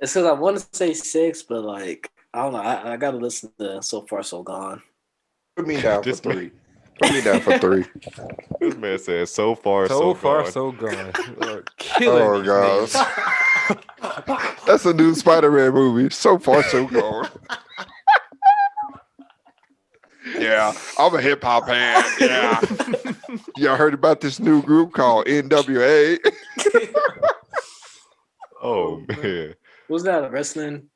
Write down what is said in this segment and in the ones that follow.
It's because I want to say 6, but like I don't know. I got to listen to So Far So Gone. Put me down for This man, 3. Put me down for 3. this man says so far So far, gone. so gone. Killing Oh these gosh. names. That's a new Spider-Man movie. So far, so gone. Yeah, I'm a hip hop fan. Yeah. Y'all heard about this new group called NWA? Oh man. Was that a wrestling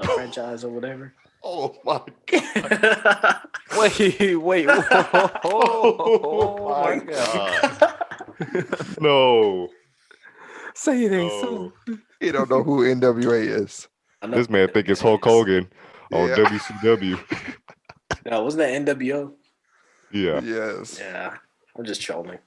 franchise or whatever? Oh my god. Wait. Oh my god. No. Say it ain't No. so. You don't know who NWA is. I know This man who think it's NWA Hulk is. Hogan on Yeah. WCW. No, wasn't that NWO? Yeah. Yes. Yeah, I'm just trolling.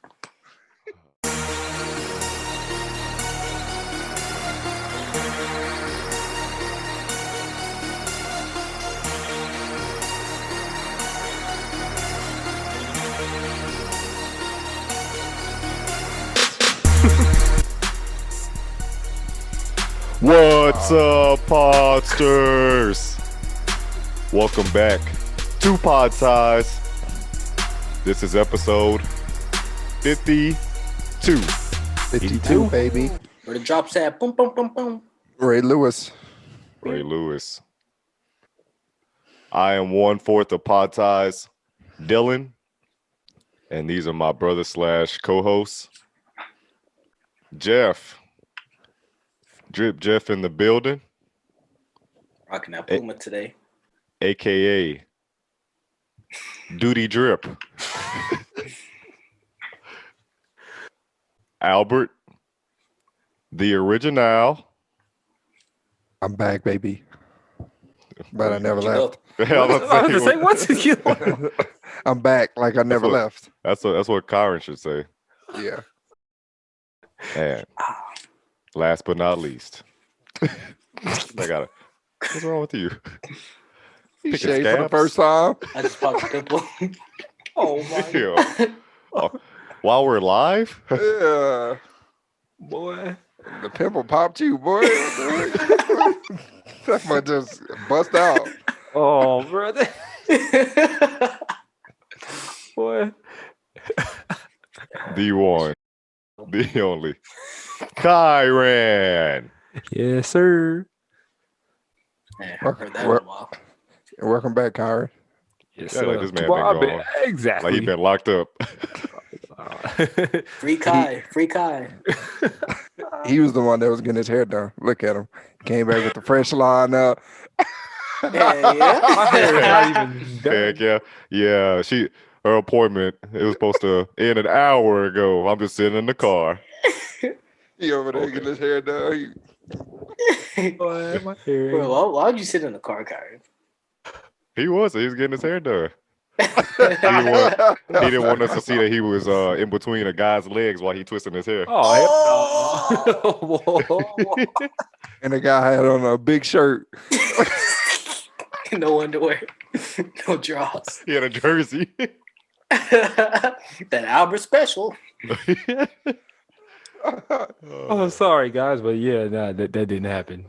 What's up, Podsters? Welcome back to Pod Size. This is episode 52. 52, baby. Where the drops at? Boom, boom, boom, boom. Ray Lewis. Ray Lewis. I am 1/4 of Pod Size, Dylan, and these are my brother / co-hosts, Jeff. Drip Jeff in the building, Rocking that Puma today. aka Duty Drip. Albert, the original. I'm back, baby. But I never You left. know, I was I was gonna say, saying, what's I'm back like I never what- left. that's what Kyron should say. Yeah. And last but not least, I got it. What's wrong with you? You Picking shaved for the scabs? first time. I just popped a pimple. Oh my Yeah. Oh, while we're live, Yeah. boy. The pimple popped you, boy. That might just bust out. Oh, brother. Boy. the one, the only, Kyron. Yes, sir. Man, I heard that in Well- a while. Welcome back, Kyrie. Yes, Yeah, sir. like this man been Bobby, gone. Exactly. Like he been locked up. Free Kai. Free Kai. He was the one that was getting his hair done. Look at him. Came back with the fresh line up. My hair is not even done. Heck yeah. Yeah. Her appointment, it was supposed to end an hour ago. I'm just sitting in the car. He over there getting his hair done. Boy, my hair Bro, ain't- why would you sit in the car, Kyrie? He was getting his hair done. He didn't want us to see that he was in between a guy's legs while he twisting his hair. Oh, hell And the guy had on a big shirt. No underwear. No drawers. He had a jersey. That Albert special. Oh, sorry, guys, but yeah, nah, that didn't happen.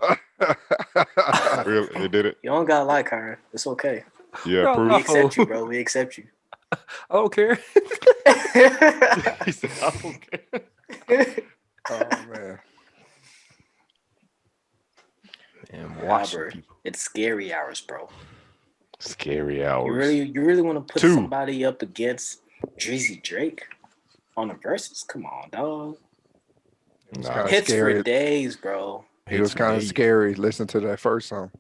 Really, it did it. You don't gotta lie, Kyrie. It's okay. Yeah, No, We proof. accept you, bro. We accept you. I don't care. He said, I don't care. Oh, man. And watching Albert, people. it's scary hours, bro. Scary hours. You really want to put 2. somebody up against Drizzy Drake on the verses? Come on, dog. It's Nah. kinda Hits scary. for days, bro. It was kind of It's scary. Listen to that first song.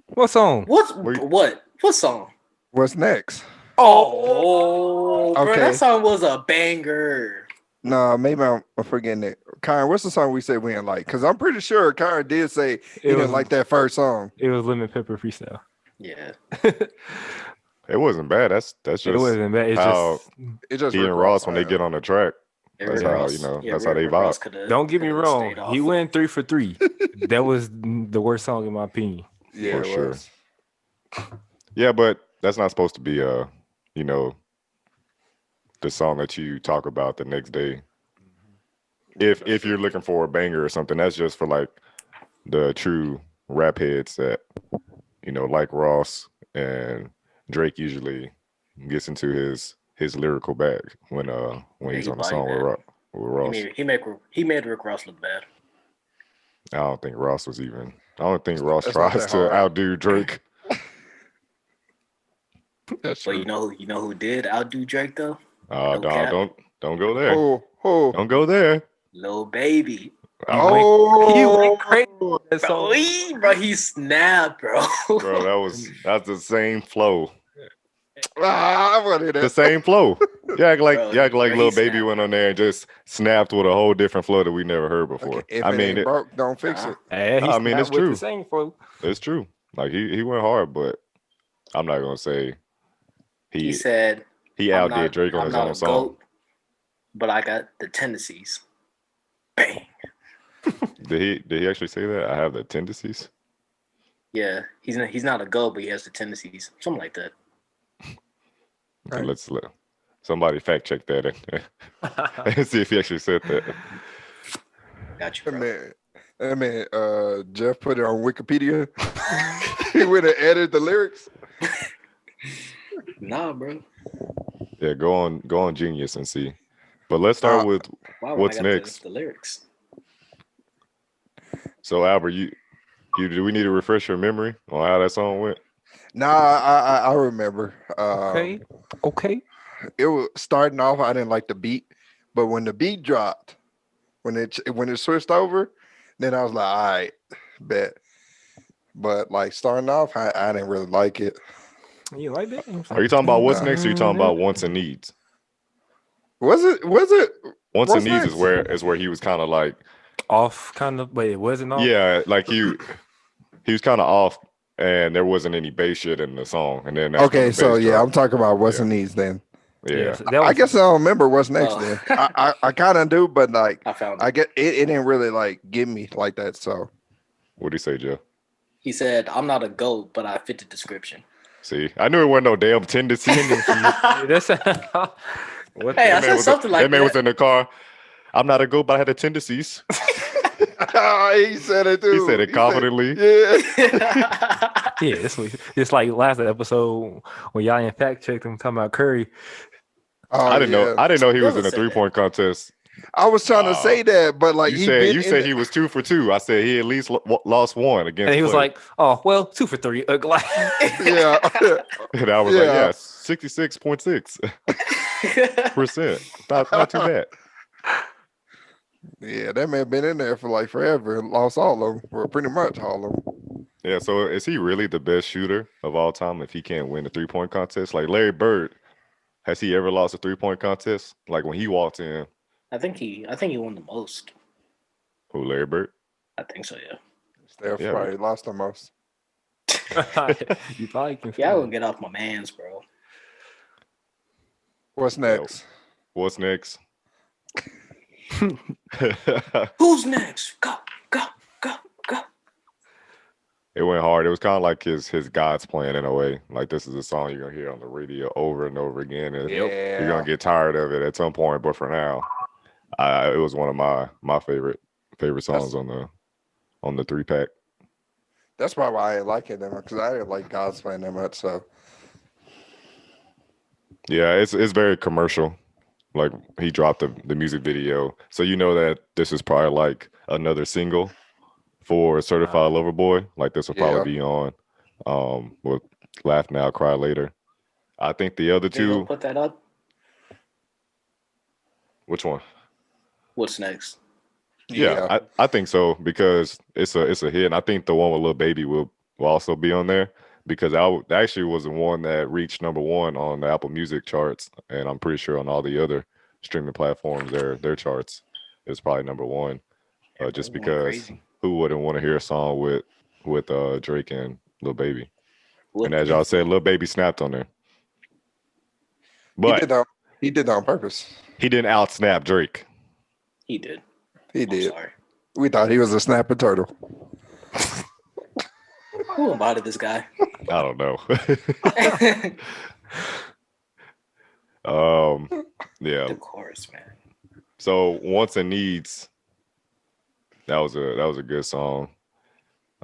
What song? What song? What's next? Oh, bro, Okay. that song was a banger. Nah, maybe I'm forgetting it. Kyron, what's the song we said we didn't like? Because I'm pretty sure Kyron did say he didn't like that first song. It was Lemon Pepper Freestyle. Yeah. It wasn't bad. That's just It wasn't bad. It's how just It just he Rick and Ross when they man. get on the track. That's how, Ross- you know, that's how they Rick Ross vibe. coulda- don't get me coulda wrong. stayed He off. went 3 for 3. That was the worst song in my opinion. Yeah, For it sure. was. Yeah, but that's not supposed to be you know, the song that you talk about the next day. if you're looking for a banger or something, that's just for like the true rap heads that like Ross and Drake usually gets into his lyrical bag when he's he on the body song with, bag. with Ross. He made Rick Ross look bad. I don't think Ross That's not tries that to hard. outdo Drake. That's But true. you know who did outdo Drake though? No No, cap. don't go there. Oh. Don't go there. Lil Baby. He went crazy. Bro, So he snapped, bro. Bro, that's the same flow. I wanted The that. same flow. You act like Bro, Lil he Baby snapped, went on there and just snapped with a whole different flow that we never heard before. Okay, if I it mean, ain't broke, don't fix it. he I mean, snapped it's with true. the same flow. It's true. Like he went hard, but I'm not gonna say He said, he outdid Drake on his own song. GOAT, but I got the tendencies. Bang. Did he actually say that? I have the tendencies. Yeah, he's not a GOAT, but he has the tendencies. Something like that. Right. Let's let somebody fact check that and see if he actually said that. Got you, bro. That man, Jeff put it on Wikipedia. He went and edited the lyrics. Nah, bro. Yeah, go on Genius and see. But let's start with Why would what's I got next. The lyrics. So Albert, do we need to refresh your memory on how that song went? Nah, I remember. Okay. It was starting off. I didn't like the beat, but when the beat dropped, when it switched over, then I was like, all right, bet. But like starting off, I didn't really like it. You like that? Are you talking about what's next? Or are you talking about Wants and Needs? Was it? Wants What's and Needs next? is where he was kind of like Off, kind of, but it wasn't off. yeah, like he was kind of off, and there wasn't any bass shit in the song. And then that's when Okay, the so bass yeah, I'm dropped. talking about what's Yeah. in these then. Yeah. So that I was, guess I don't remember what's next Oh. then. I kind of do, but like I found it. I get it didn't really like get me like that. So What'd he say, Joe? He said, I'm not a GOAT, but I fit the description. See, I knew it wasn't no damn tendency. that's Hey, what I said something like that man was that. in the car. I'm not a go, but I had the tendencies. he said it too. He said it confidently. Yeah. yeah, it's like last episode when y'all in fact checked him talking about Curry. Oh, I didn't know. I didn't know he was in a Still said 3-point contest. I was trying to say that, but like You said he was 2 for 2. I said he at least lost one against. And he was Clay. like, "Oh, well, 2 for 3." Yeah. And I was like, Yeah. yeah, 66.6%. Not too bad. Yeah, that man been in there for like forever and lost all of them, or pretty much all of them. Yeah, so is he really the best shooter of all time if he can't win a 3-point contest? Like Larry Bird, has he ever lost a 3-point contest? Like when he walked in, I think he won the most. who, Larry Bird? I think so, yeah. Steph Yeah, probably lost the most. You probably can. Yeah, I will get off my mans, bro. What's next? What's next? Who's next? Go, go, go, go. It went hard. It was kind of like his God's plan in a way. Like this is a song you're gonna hear on the radio over and over again, and you're gonna get tired of it at some point. But for now, it was one of my favorite songs on the 3-pack. That's probably why I didn't like it because I didn't like God's Plan that much. So Yeah, it's very commercial. Like he dropped the music video, so you know that this is probably like another single for Certified Lover Boy. Like this will probably be on with Laugh Now, Cry Later. I think the other They gonna two. put that up. Which one? What's next? Yeah, I think so because it's a hit. And I think the one with Lil Baby will also be on there because that actually was the one that reached #1 on the Apple Music charts, and I'm pretty sure on all the other streaming platforms, their charts is probably #1. Just Everyone because crazy. who wouldn't want to hear a song with Drake and Lil Baby? What And as y'all said, Lil Baby snapped on there, but he did that on purpose. he didn't out snap Drake. he did. He I'm did. sorry. We thought he was a snapping turtle. Who invited this guy? I don't know. Yeah. Of course, man. So Wants and Needs, that was a good song.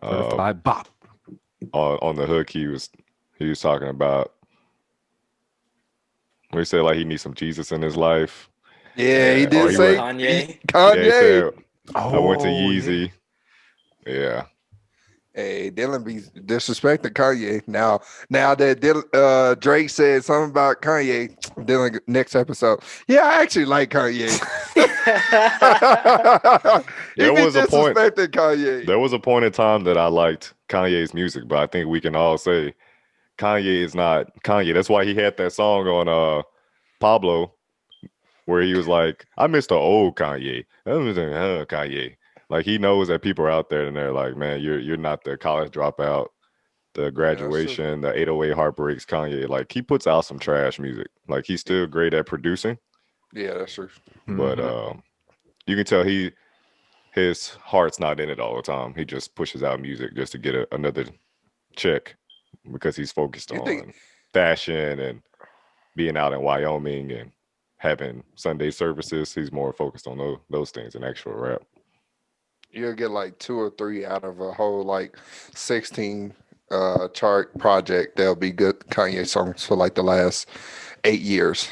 Certified bop. On the hook, he was talking about where he said like he needs some Jesus in his life. Yeah, he Or did he say went- Kanye. Yeah, he said I went to Oh, yeah. Yeezy. Yeah. Hey, Dylan be disrespecting Kanye. Now that Drake said something about Kanye, Dylan next episode. Yeah, I actually like Kanye. he There be was a point- disrespecting Kanye. There was a point in time that I liked Kanye's music, but I think we can all say Kanye is not Kanye. That's why he had that song on Pablo where he was like, I miss the old Kanye. I was like, Kanye. Like he knows that people are out there and they're like, man, you're not the college dropout, the graduation, the 808 heartbreaks Kanye. Like he puts out some trash music. Like he's still great at producing, Yeah, that's true. but you can tell his heart's not in it all the time. He just pushes out music just to get another check because he's focused You on think- fashion and being out in Wyoming and having Sunday services. He's more focused on those things than actual rap. You'll get like 2 or 3 out of a whole like 16 chart project. There'll be good Kanye songs for like the last 8 years.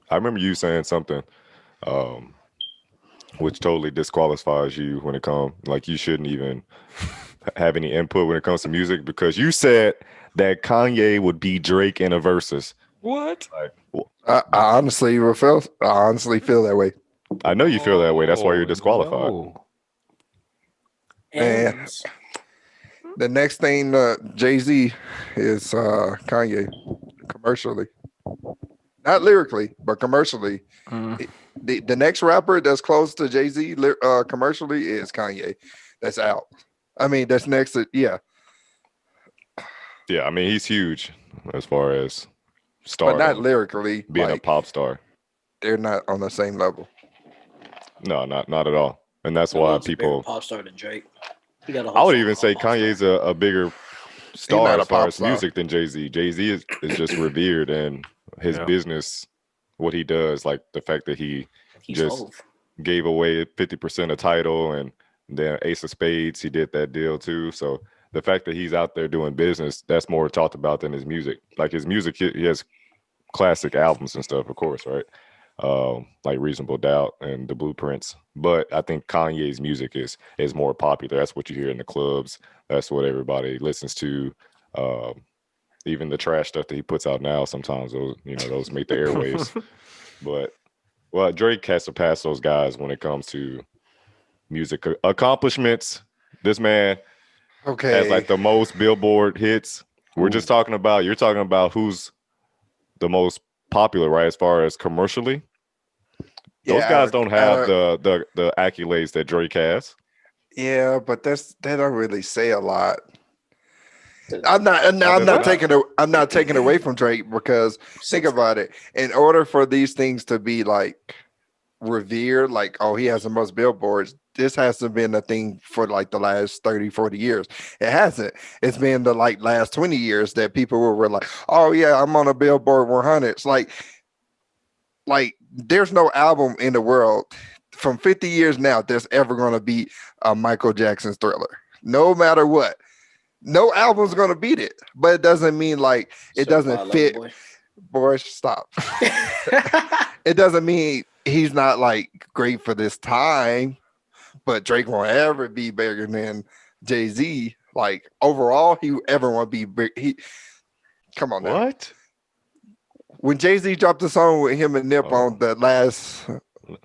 I remember you saying something which totally disqualifies you when it comes like you shouldn't even have any input when it comes to music because you said that Kanye would be Drake in a versus. What? Like, I honestly feel that way. I know you feel that way. That's why you're disqualified. No. Man. The next thing Jay-Z is Kanye commercially. Not lyrically, but commercially. The next rapper that's close to Jay-Z commercially is Kanye. That's out. I mean, that's next to, yeah. Yeah, I mean he's huge as far as star, But not lyrically. being Like, a pop star. they're not on the same level. No, not at all. And that's why people. pop star than Drake. He got a I whole would song even say called Pop Star. Kanye's a bigger star not a as far pop as star. music than Jay-Z. Jay-Z is just revered and his Yeah. business, what he does, like the fact that he He's just- old. gave away 50% of title and then Ace of Spades, he did that deal too. So the fact that he's out there doing business, that's more talked about than his music. Like his music, he has classic albums and stuff, of course, right? Like Reasonable Doubt and The Blueprints. But I think Kanye's music is more popular. That's what you hear in the clubs. That's what everybody listens to. Even the trash stuff that he puts out now, sometimes those make the airwaves. But well, Drake has to pass those guys when it comes to music accomplishments. This man Okay. has like the most Billboard hits. You're talking about who's the most popular, right? As far as commercially, those guys don't have the accolades that Drake has. Yeah, but they don't really say a lot. I'm not taking away from Drake because think about it. In order for these things to be like revered, like, oh, he has the most billboards, this hasn't been a thing for like the last 30, 40 years. It hasn't. It's been the like last 20 years that people were like, oh yeah, I'm on a Billboard 100. It's like there's no album in the world from 50 years now that's ever going to beat Michael Jackson's Thriller. No matter what. No album's going to beat it. But it doesn't mean like it doesn't fit. Boy, stop. It doesn't mean he's not like great for this time, but Drake won't ever be bigger than Jay-Z. Like overall, everyone be big. Come on now. What? When Jay-Z dropped the song with him and Nip on the last,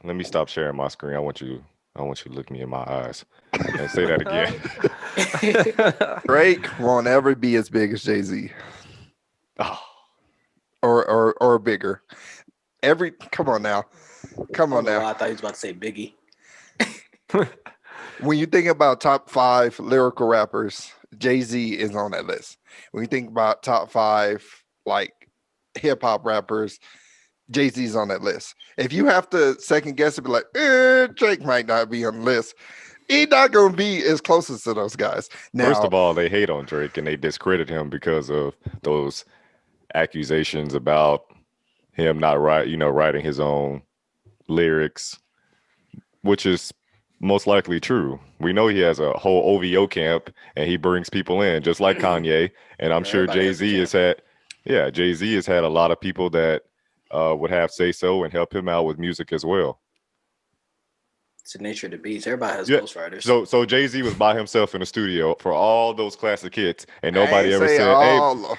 Let me stop sharing my screen. I want you to look me in my eyes and say that again. Drake won't ever be as big as Jay-Z. Oh, Or bigger. Come on now. I thought he was about to say Biggie. When you think about top 5 lyrical rappers, Jay-Z is on that list. When you think about top 5 like hip hop rappers, Jay-Z's on that list. If you have to second guess and be like, Drake might not be on the list, he's not going to be as closest to those guys. Now, first of all, they hate on Drake and they discredit him because of those accusations about him not writing his own lyrics, which is most likely true. We know he has a whole OVO camp and he brings people in just like Kanye. And I'm sure Everybody has a Jay-Z has had, Jay-Z has had a lot of people that would have say so and help him out with music as well. It's the nature of the beast. Everybody has Yeah. ghostwriters. So Jay-Z was by himself in the studio for all those classic hits, and I nobody ain't ever say said, all.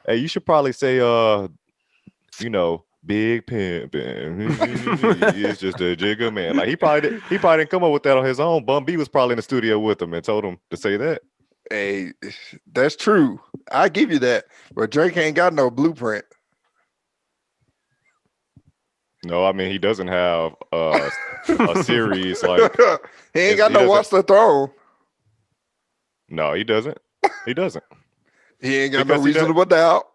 hey, you should probably say, Big Pimpin'. It's just a jigger man. Like he probably didn't come up with that on his own. Bun B was probably in the studio with him and told him to say that. Hey, that's true. I give you that. But Drake ain't got no blueprint. No, I mean he doesn't have a series like. He ain't he got no doesn't- Watch the Throne. No, he doesn't. He doesn't. He ain't got Because no he does- reasonable doubt.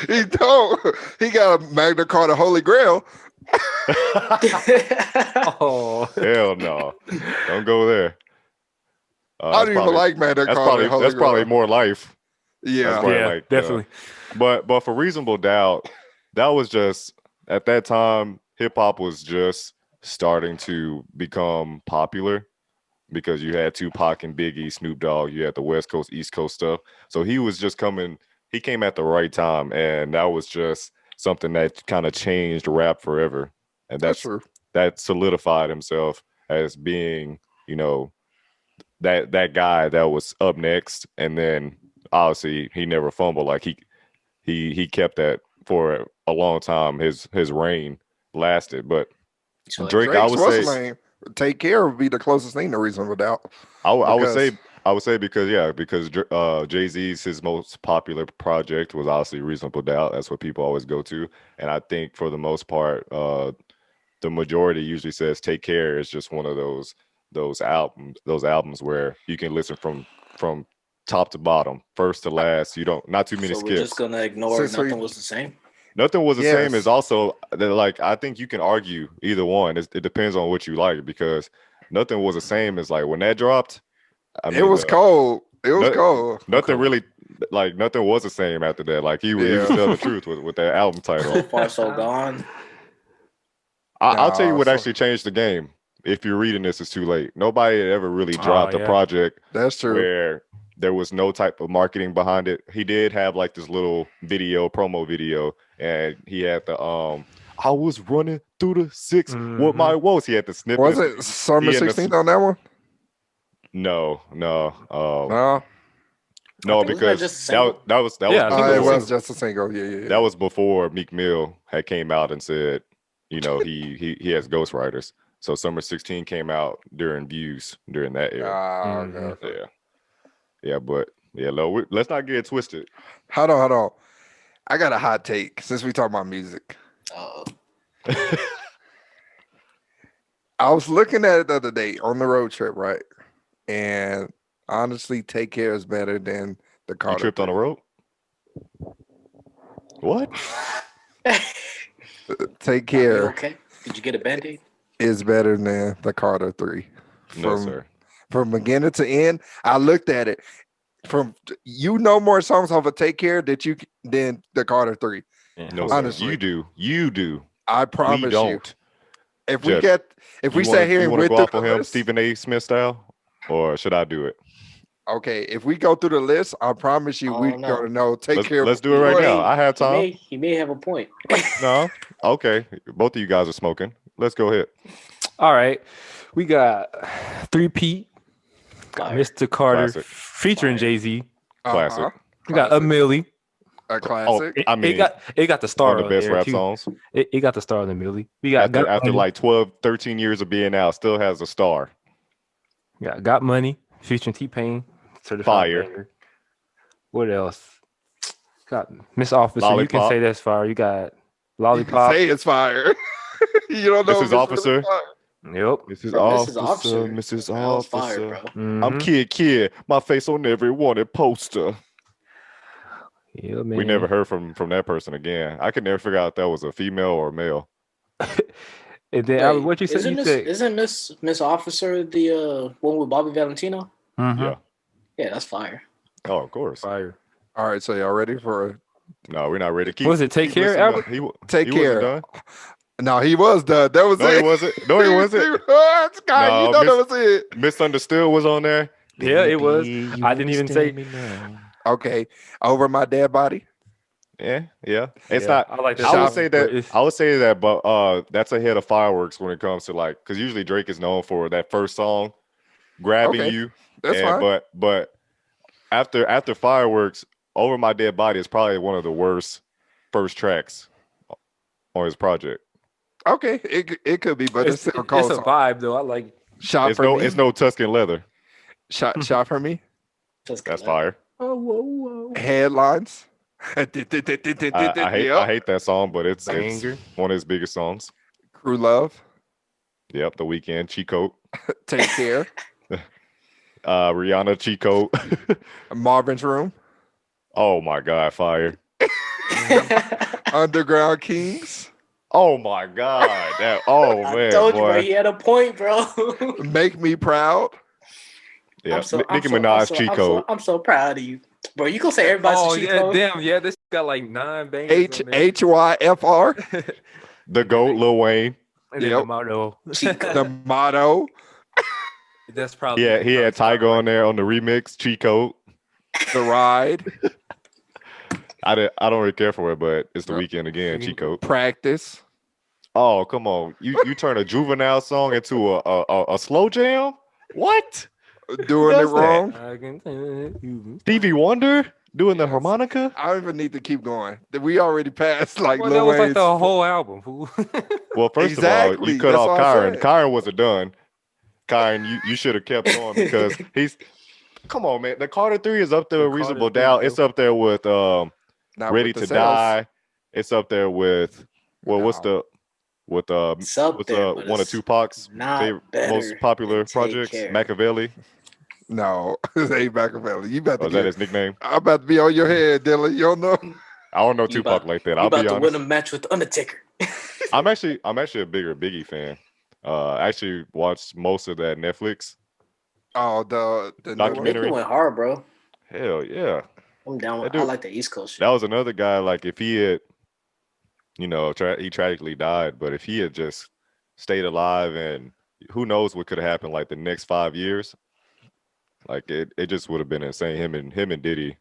He don't. He got a Magna Carta Holy Grail. Oh, Hell no! Don't go there. I don't even like Magna That's Carta probably Holy that's Grail. probably more life. Yeah. That's probably yeah, like, definitely. But for reasonable doubt, that was just at that time hip hop was just starting to become popular because you had Tupac and Biggie, Snoop Dogg, you had the West Coast, East Coast stuff. So he was just coming. He came at the right time, and that was just something that kind of changed rap forever. And That's true. that solidified himself as being, that guy that was up next. And then obviously he never fumbled. Like he kept that for a long time. His reign lasted. But So, Drake, I Drake's would what's his say, name? Take Care would be the closest thing to reasonable doubt. I would Because- say because Jay-Z's his most popular project was obviously Reasonable Doubt. That's what people always go to. And I think for the most part, the majority usually says Take Care is just one of those albums where you can listen from top to bottom, first to last. You don't not too many so we're skips. just gonna ignore So nothing you- was the same. Nothing was the same Yes. as also like I think you can argue either one. It depends on what you like because Nothing was the same as like when that dropped. I It was cold. It was cold. Nothing really like nothing was the same after that. Like he was Yeah. telling the truth with that album So title. far, so gone. I'll tell you what so- actually changed the game. If you're reading this, it's too late. Nobody had ever really dropped a yeah. project That's true. where there was no type of marketing behind it. He did have like this little promo video, and he had the I was running through the six with my woes. He had the snippet. Was it Summer he and the- 16th on that one? No. No. No, Wasn't that because just a that single? was Yeah, I think It before, was just a single. Yeah. that was before Meek Mill had came out and said, he has ghostwriters. So Summer 16 came out during Views during that era. Okay. Yeah, but yeah, let's not get it twisted. Hold on. I got a hot take since we talk about music. I was looking at it the other day on the road trip, right? And honestly, Take Care is better than the You Carter. tripped on the road? What? Take You Care okay? Did you get a band-aid? is better than the Carter 3. No, sir. From beginning to end, I looked at it. More songs off of Take Care than the Carter 3. No, sir. Honestly. You do. I We promise you. don't. If Jeff, we sat here you and wanna went go through off on the him, list, Stephen A. Smith style, or should I do it? okay, if we go through the list, I promise you Oh, we're no. gonna know Take Care. Let's do it right now. I have time. He may have a point. No. Okay. Both of you guys are smoking. Let's go ahead. All right. We got 3P, got Fire. Mr. Carter Classic. featuring Fire. Jay-Z. Classic. We got a Millie. A classic. I mean, It got the star one of the best there, rap too. songs. It got the star on the Millie. We got After Money. like 12, 13 years of being out, still has a star. Got Money featuring T-Pain. Certified Fire. banger. What else? Got Miss Officer. You Lollipop. can say that's fire. You got You Lollipop. can say it's fire. You don't know. Mrs. if it's really Officer. fire. Yep. Mrs. Bro, Officer, Officer. Mrs. That was fire, Officer. bro. I'm Mhm. kid. My face on every wanted poster. Yeah, man. We never heard from that person again. I could never figure out if that was a female or a male. And then Wait, what you said? Isn't Miss Officer the one with Bobby Valentino? Mhm. Yeah. Yeah, that's fire. Oh, of course. Fire. All right, so y'all ready for No, we're not ready. Keep, Was it Take keep Care, listening to- Albert? Take he care. wasn't done. No, he was done. That was No, it. he wasn't. No, he wasn't. Scott, No, you know that was it. Misunderstood was on there. Yeah, it was. Baby, you I didn't even say- understand me now. Okay, over my dead body. Yeah. It's Yeah, not. I like that I song, would say but that. it's- I would say that, but that's ahead of Fireworks when it comes to like, because usually Drake is known for that first song grabbing Okay, you. That's fine. But after Fireworks, Over My Dead Body is probably one of the worst first tracks on his project. Okay, it could be, but it's still a it's cold a song. vibe though. I like. Shot It's for me. no Tuscan Leather. Shot for me. Just That's kidding. fire. Oh, whoa. Headlines. I hate that song, but it's Banger. one of his biggest songs. Crew Love. Yep, The Weeknd, Cheat Code. Take care. Rihanna, Cheat Code. Marvin's Room. Oh my God, fire. Underground Kings. Oh my God. I Man, told you, boy. bro. He had a point, bro. Make Me Proud. Yeah, I'm so- Nicki I'm so- Minaj, I'm so- Cheat I'm Code. so, I'm so proud of you, bro. You gonna say everybody's Oh a cheat yeah, code? damn, yeah. This got like 9 bangers. on there. HYFR. The GOAT, Lil Wayne. And then Yep. the motto. Cheat code. The Motto. That's probably. Yeah, he had Tyga on there on the remix, Cheat Code. The Ride. I don't really care for it, but it's the Yep. weekend again, Cheat Code. Practice. Oh, come on. You turn a Juvenile song into a slow jam? What? Doing it does that? wrong. Stevie Wonder doing the harmonica? I don't even need to keep going. We already passed like Well, Lil that was like Wayne's. the whole album, fool. Well, first of Exactly, all, you cut that's off what I'm Kyron. saying. Kyron wasn't done. Kyron, you should have kept going because he's. Come on, man. The Carter 3 is up there The with Reasonable Carter 3, Doubt. bro. It's up there with Not Ready with the to sales. Die. It's up there with what's No. It's up what's there, but one of it's Tupac's not favorite, better most popular than Take projects? Care. Machiavelli. No, it ain't Machiavelli. You about Oh, to is that get. his nickname? I'm about to be on your head, Dylan. You don't know. I don't know You Tupac about- like that. You I'll about be to honest. win a match with the Undertaker. I'm actually a bigger Biggie fan. I actually watched most of that Netflix. Oh, the new one? Documentary. Biggie went hard, bro. Hell yeah. I'm down with. That I dude- like the East Coast shit. That was another guy. Like if he had, he tragically died, but if he had just stayed alive, and who knows what could have happened like the next 5 years, like it just would have been insane. Him and Diddy,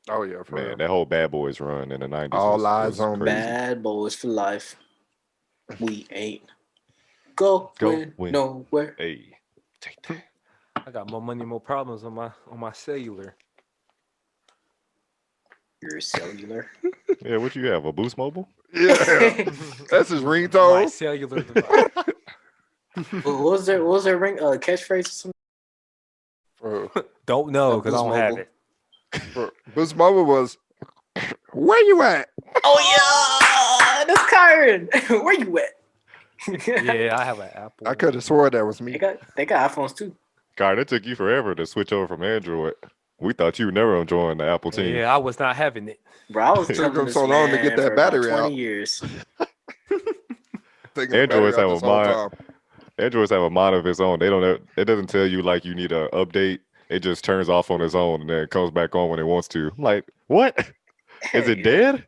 Oh yeah, for man, real. that whole Bad Boys run in the 90s. All was eyes on me. crazy. Bad boys for life. We ain't going win. nowhere. Hey, take that. I got more money, more problems on my cellular. You're cellular. Yeah, what you have? A Boost Mobile? Yeah, that's his My ringtone. cellular device. What was their ring catchphrase or something? Don't know because I Boost don't have Mobile. it. Boost Mobile was, where you at? Oh yeah, that's Kyron. Where you at? Yeah, I have an Apple. I could have swore that was They me. got iPhones too. God, it took you forever to switch over from Android. We thought you never joined the Apple team. Yeah, I was not having it. Bro, I was Took telling them this so long to man get that for about battery 20 out. years. Taking the Androids battery have out a this whole mind. time. Androids have a mind of its own. They don't. It doesn't tell you like you need an update. It just turns off on its own and then it comes back on when it wants to. I'm like, what? Is it Yeah. dead?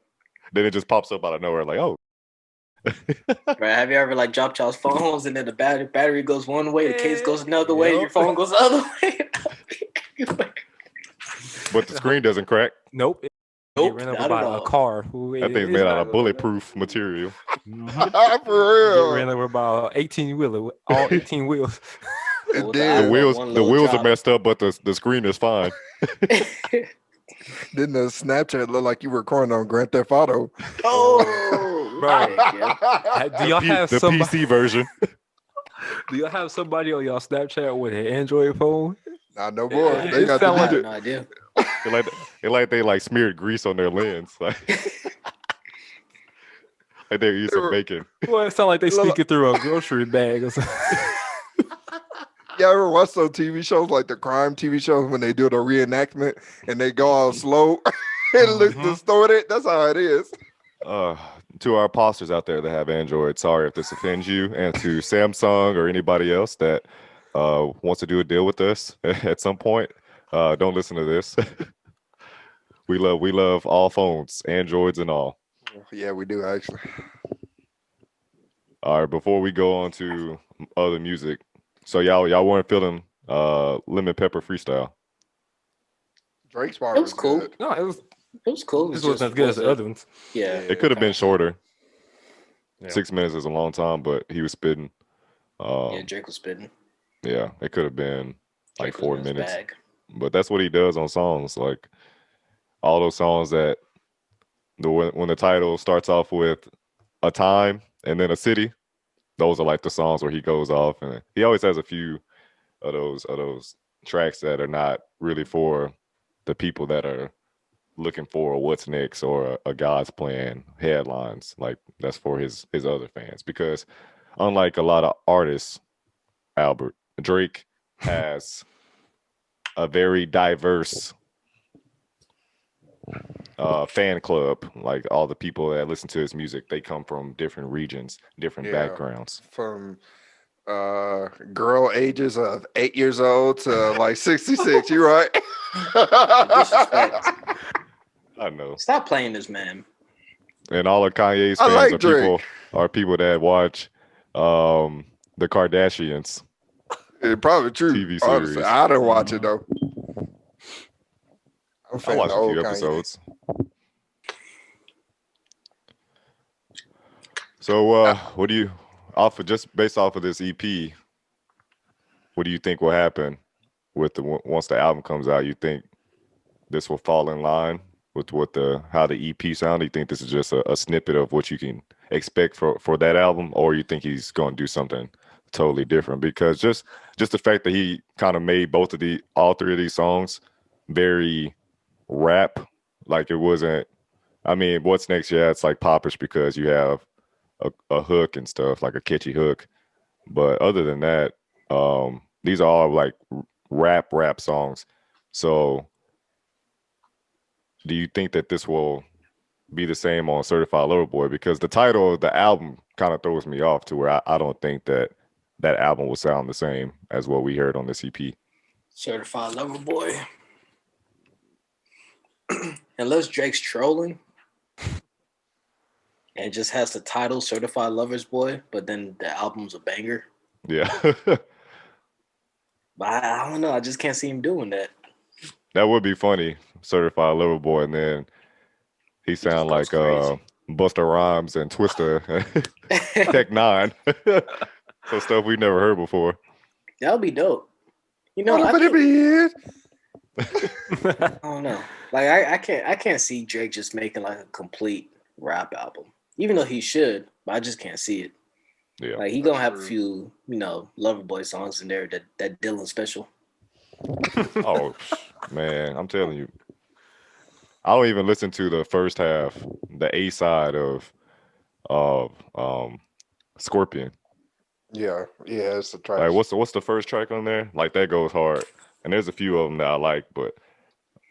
Then it just pops up out of nowhere. Like, oh, Bro, have you ever like dropped y'all's phones and then the battery goes one way, the case goes another way, Yup. your phone goes the other way? but the screen doesn't crack. Nope. It Nope, ran over not by at a all. car. That thing's made out of bulletproof material. Mhm. For Get ran real. over by an 18-wheeler with all 18 wheels. And With then, The I wheels, one the little wheels are drop. messed up, but the screen is fine. then the Snapchat looked like you were recording on Grand Theft Auto. Oh, Bro. yeah. Do y'all have The somebody? PC version. Do y'all have somebody on y'all Snapchat with an Android phone? Nah, no more. It They got sound I the have no idea. They like smeared grease on their lens. Like they use some bacon. Well, it sounds like they Look. speaking through a grocery bag or something. You ever watch those TV shows like the crime TV shows when they do the reenactment and they go all slow and look Mhm. distorted? That's how it is. To our imposters out there that have Android, sorry if this offends you, and to Samsung or anybody else that wants to do a deal with us at some point, don't listen to this. We love all phones, Androids and all. Yeah, we do actually. All right, before we go on to other music, so y'all weren't feeling Lemon Pepper Freestyle. Drake's part It was cool. good. No, It was cool. this It wasn't as good as the other ones. Yeah. It could have been kinda. shorter. Yeah. 6 minutes is a long time, but he was spitting. Yeah, Drake was spitting. Yeah, it could have been like Drake was 4 in his minutes. bag. But that's what he does on songs. Like all those songs that when the title starts off with a time and then a city, those are like the songs where he goes off, and he always has a few of those tracks that are not really for the people that are looking for what's next or a God's plan headlines. Like that's for his other fans, because unlike a lot of artists, Albert, Drake has a very diverse fan club. Like all the people that listen to his music, they come from different regions, different Yeah. backgrounds. From girl ages of 8 years old to like 66. You right? Disrespect. I know. Stop playing this man. And all of Kanye's I fans like are people that watch the Kardashians. It's probably true. TV Honestly, series. I didn't watch it though. I'm a I fan watched of a old few Kanye. episodes. So what do you based off of this EP, what do you think will happen with once the album comes out? You think this will fall in line with how the EP sound? Do you think this is just a snippet of what you can expect for that album, or you think he's going to do something totally different? Because just the fact that he kind of made all three of these songs very rap, like it wasn't. I mean, what's next? Yeah, it's like popish because you have a hook and stuff, like a catchy hook. But other than that, these are all like rap songs. So do you think that this will be the same on Certified Lover Boy? Because the title of the album kind of throws me off to where I don't think that album will sound the same as what we heard on this EP. Certified Lover Boy. Unless Drake's trolling and just has the title Certified Lover's Boy, but then the album's a banger. Yeah. But I don't know. I just can't see him doing that. That would be funny. Certified Lover Boy, and then he sound like just goes crazy. Busta Rhymes and Twista, Tech Nine. So stuff we never heard before. That would be dope. You know, I don't know. Like I can't see Drake just making like a complete rap album. Even though he should, but I just can't see it. Yeah. Like he gonna have a few, Lover Boy songs in there that Dylan special. Oh man, I'm telling you. I don't even listen to the first half, the A side of Scorpion. Yeah, it's the trash. Like what's the first track on there? Like that goes hard. And there's a few of them that I like, but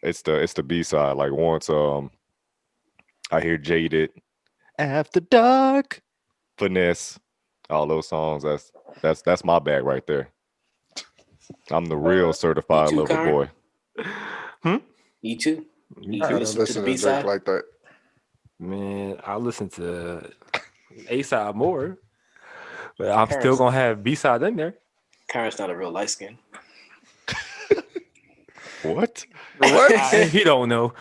it's the B side. Like once I hear Jaded, After Dark, Finesse, all those songs. That's my bag right there. I'm the real certified too, lover Karen? boy. You too. You I don't listen to listen the to B Drake side. like that. Man, I listen to A side more, but I'm still Karen's- gonna have B side in there. Karen's not a real light skin. What? What? He don't know.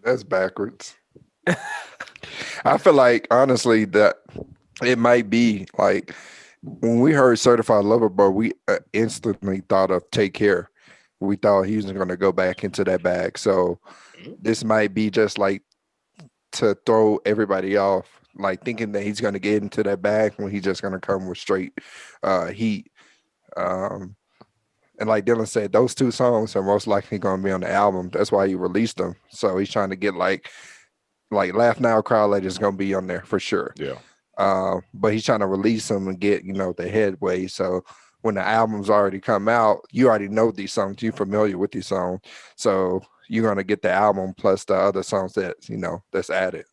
That's backwards. I feel like honestly that it might be like when we heard Certified Lover Boy, we instantly thought of Take Care. We thought he was going to go back into that bag. So this might be just like to throw everybody off, like thinking that he's going to get into that bag when he's just going to come with straight heat. And like Dylan said, those two songs are most likely going to be on the album. That's why he released them. So he's trying to get like Laugh Now, Cry Later is going to be on there for sure. Yeah. But he's trying to release them and get, the headway. So when the album's already come out, you already know these songs. You're familiar with these songs. So you're going to get the album plus the other songs that, that's added.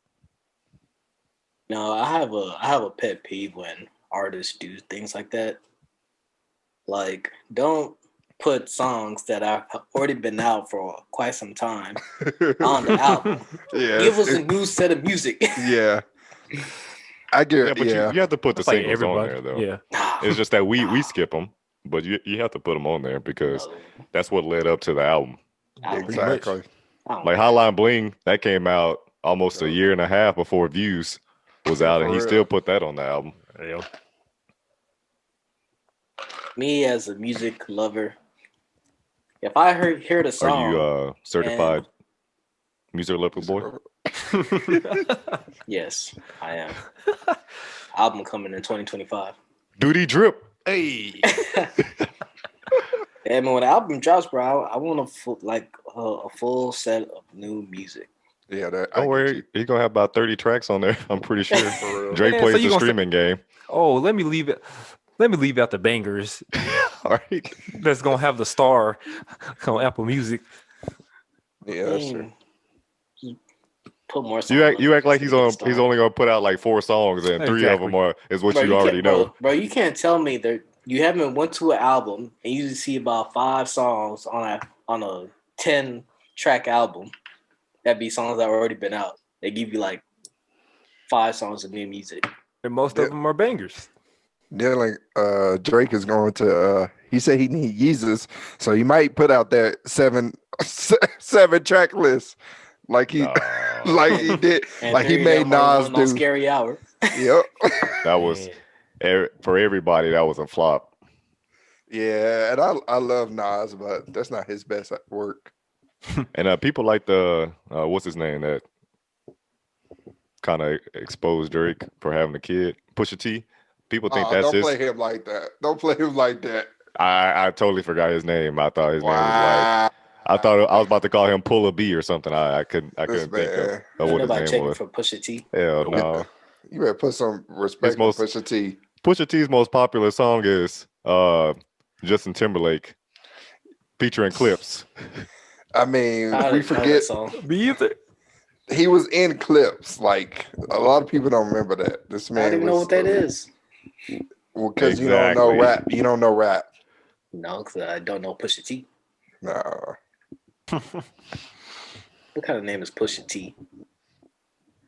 No, I have a pet peeve when artists do things like that. Like, don't put songs that have already been out for quite some time on the album. Yeah, Give us a new set of music. yeah. I get. Yeah, but Yeah, you have to put the That's like singles on everybody. there though. Yeah. It's just that we skip them, but you have to put them on there because that's what led up to the album. exactly. Like Hotline Bling, that came out almost a year and a half before Views was out, and for he real. still put that on the album. Yeah. Me as a music lover, if I hear the song, Are you certified music lover boy? yes, I am. Album coming in 2025. Duty drip. Hey. And when the album drops, bro, I want a full set of new music. Yeah, that. Don't worry, he's gonna have about 30 tracks on there. I'm pretty sure. For real. Drake Man, plays so you the gonna say- streaming game. Oh, let me leave it. Let me leave out the bangers. All right. That's gonna have the star on Apple Music. Yeah, that's true. Put more. You act like he's only gonna put out like 4 songs and 3 of Exactly. them is what Bro, you already know. Bro, you can't tell me that you haven't went to an album and you see about 5 songs on a 10-track album. That'd be songs that already been out. They give you like 5 songs of new music. And most of them are bangers. Then like Drake is going to he said he need Yeezus, so he might put out that 7 track list like he like he did And like he Harry made Dell Nas won on do. Scary Hour. Yep. That was Man. for everybody. That was a flop. Yeah, and I love Nas, but that's not his best work. And people like the what's his name that kind of exposed Drake for having a kid, Pusha T. People think that's don't his. play him like that. Don't play him like that. I totally forgot his name. I thought his name was Wow. like. I thought I was about to call him Pull a B or something. I couldn't think man. of what Nobody his name checking was. for Pusha T. Hell no. You better put some respect on most- Pusha T. Pusha T's most popular song is Justin Timberlake featuring Clips. I mean, I we didn't know that forget song. Me either. he was in Clips. Like a lot of people don't remember that. This I man don't even know was, what that is. Well, because you don't know Exactly. rap. You don't know rap. No, because I don't know Pusha T. No. What kind of name is Pusha T?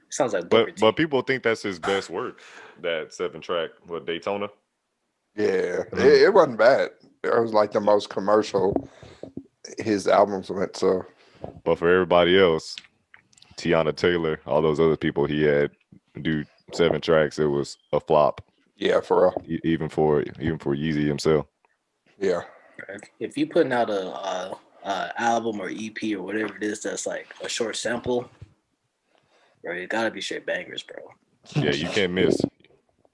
Sounds like Booker T. But people think that's his best work. That 7-track with Daytona. Yeah, it wasn't bad. It was like the most commercial his albums went. So But for everybody else, Tiana Taylor, all those other people he had do 7 tracks, it was a flop. yeah, for real. Even for Yeezy himself. Yeah, If you putting out a album or EP or whatever it is that's like a short sample, bro, it gotta be straight bangers, bro. Yeah, you can't miss.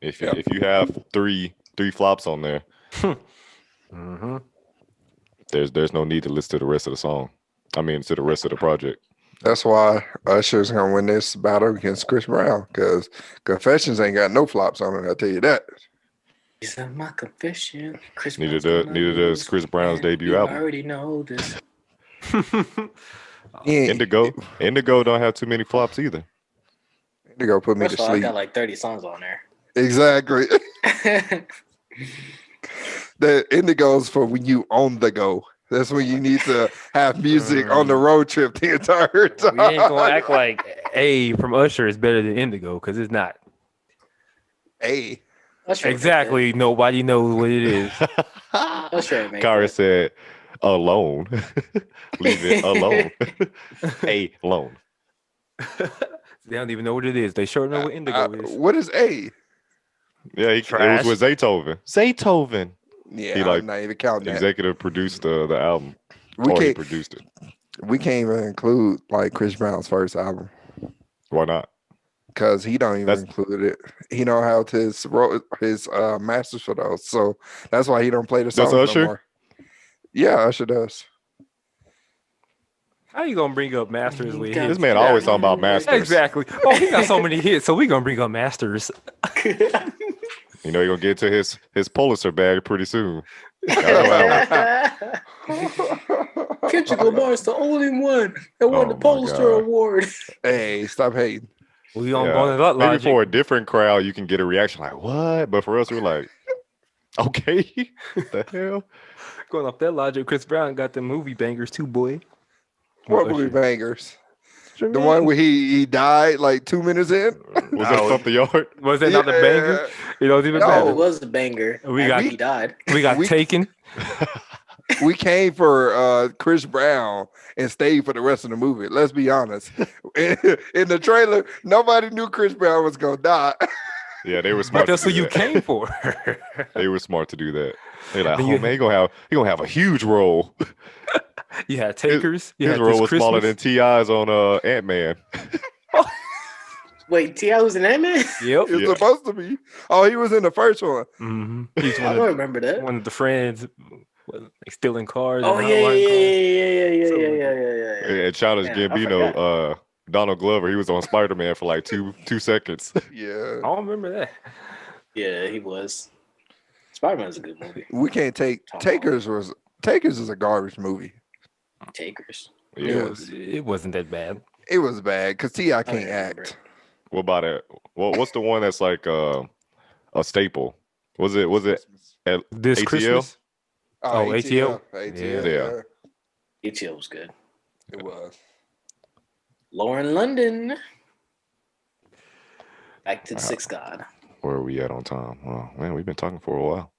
If Yep. if you have three flops on there, Mm-hmm. there's no need to listen to the rest of the song. I mean, to the rest of the project. that's why Usher's gonna win this battle against Chris Brown because Confessions ain't got no flops on it. I'll tell you that. He said, "My confession." Chris Neither Brown's does gonna lose, Chris Brown's and debut you album. already know this. Yeah, Indigo don't have too many flops either. Indigo put me First to of all, I sleep. got like 30 songs on there. Exactly. The Indigo's for when you on the go. That's when you need to have music on the road trip the entire time. We ain't gonna act like A from Usher is better than Indigo because it's not. Hey, That's right, Exactly. Nobody knows what it is. That's right, man. Kara said, "Alone, leave it alone, alone." They don't even know what it is. They sure know what Indigo is. what is A? Yeah, it Trash. was with Zaytoven. Zaytoven, Yeah, He, like, I'm not even counting that. executive produced the album, We or he can't. produced it. We can't even include like Chris Brown's first album Why not? because he don't even That's- include it. He don't have his masters for those, so that's why he don't play the Does songs no Usher? more. Yeah, Usher does. How you gonna bring up Masters with hits? This man always talking about masters. Exactly. Oh, he got so many hits, so we gonna bring up Masters. You know, you're gonna get to his Pulitzer bag pretty soon. Kendrick Lamar's the only one that won Oh the my Pulitzer God. Award. Hey, stop hating. We on Yeah. going to that Maybe logic. for a different crowd, you can get a reaction like, "What?" But for us, we're like, Okay. The hell? Going off that logic, Chris Brown got the movie bangers too, boy. What Usher. movie bangers? What you The one mean? where he died like 2 minutes in. Was that Stump the Yard? Was that not the banger? It don't even No. It matter. was a banger. We after got- he died. We got We- Taken. We came for Chris Brown and stayed for the rest of the movie. Let's be honest. In the trailer, nobody knew Chris Brown was gonna die. Yeah, they were smart. But that's to who do you that. came for. They were smart to do that. They like, Then oh you- man, he gonna have a huge role. You had Takers. You His had role This was smaller than Christmas. Ti's on Ant-Man. Wait, T.I. was in Ant-Man? Yep. It's Yeah. supposed to be. Oh, he was in the first one. He's I don't remember that. one of the friends like stealing cars. Oh and yeah, yeah, hotlining yeah, cars. yeah, yeah, Something yeah, like yeah, that. yeah, yeah, yeah. And Childish Yeah, I Gambino, Donald Glover, he was on Spider-Man for like two seconds. Yeah. I don't remember that. Yeah, he was. Spider-Man's a good movie. We can't take Takers is a garbage movie. Takers. Yeah. It wasn't that bad. It was bad because T.I. can't remember act. it. What about it? What's the one that's like a staple? Was it at This ATL? Christmas. Oh, ATL? ATL. Yeah. ATL was good. It was. Lauren London. Back to the Sixth God. Where are we at on time? Oh man, we've been talking for a while.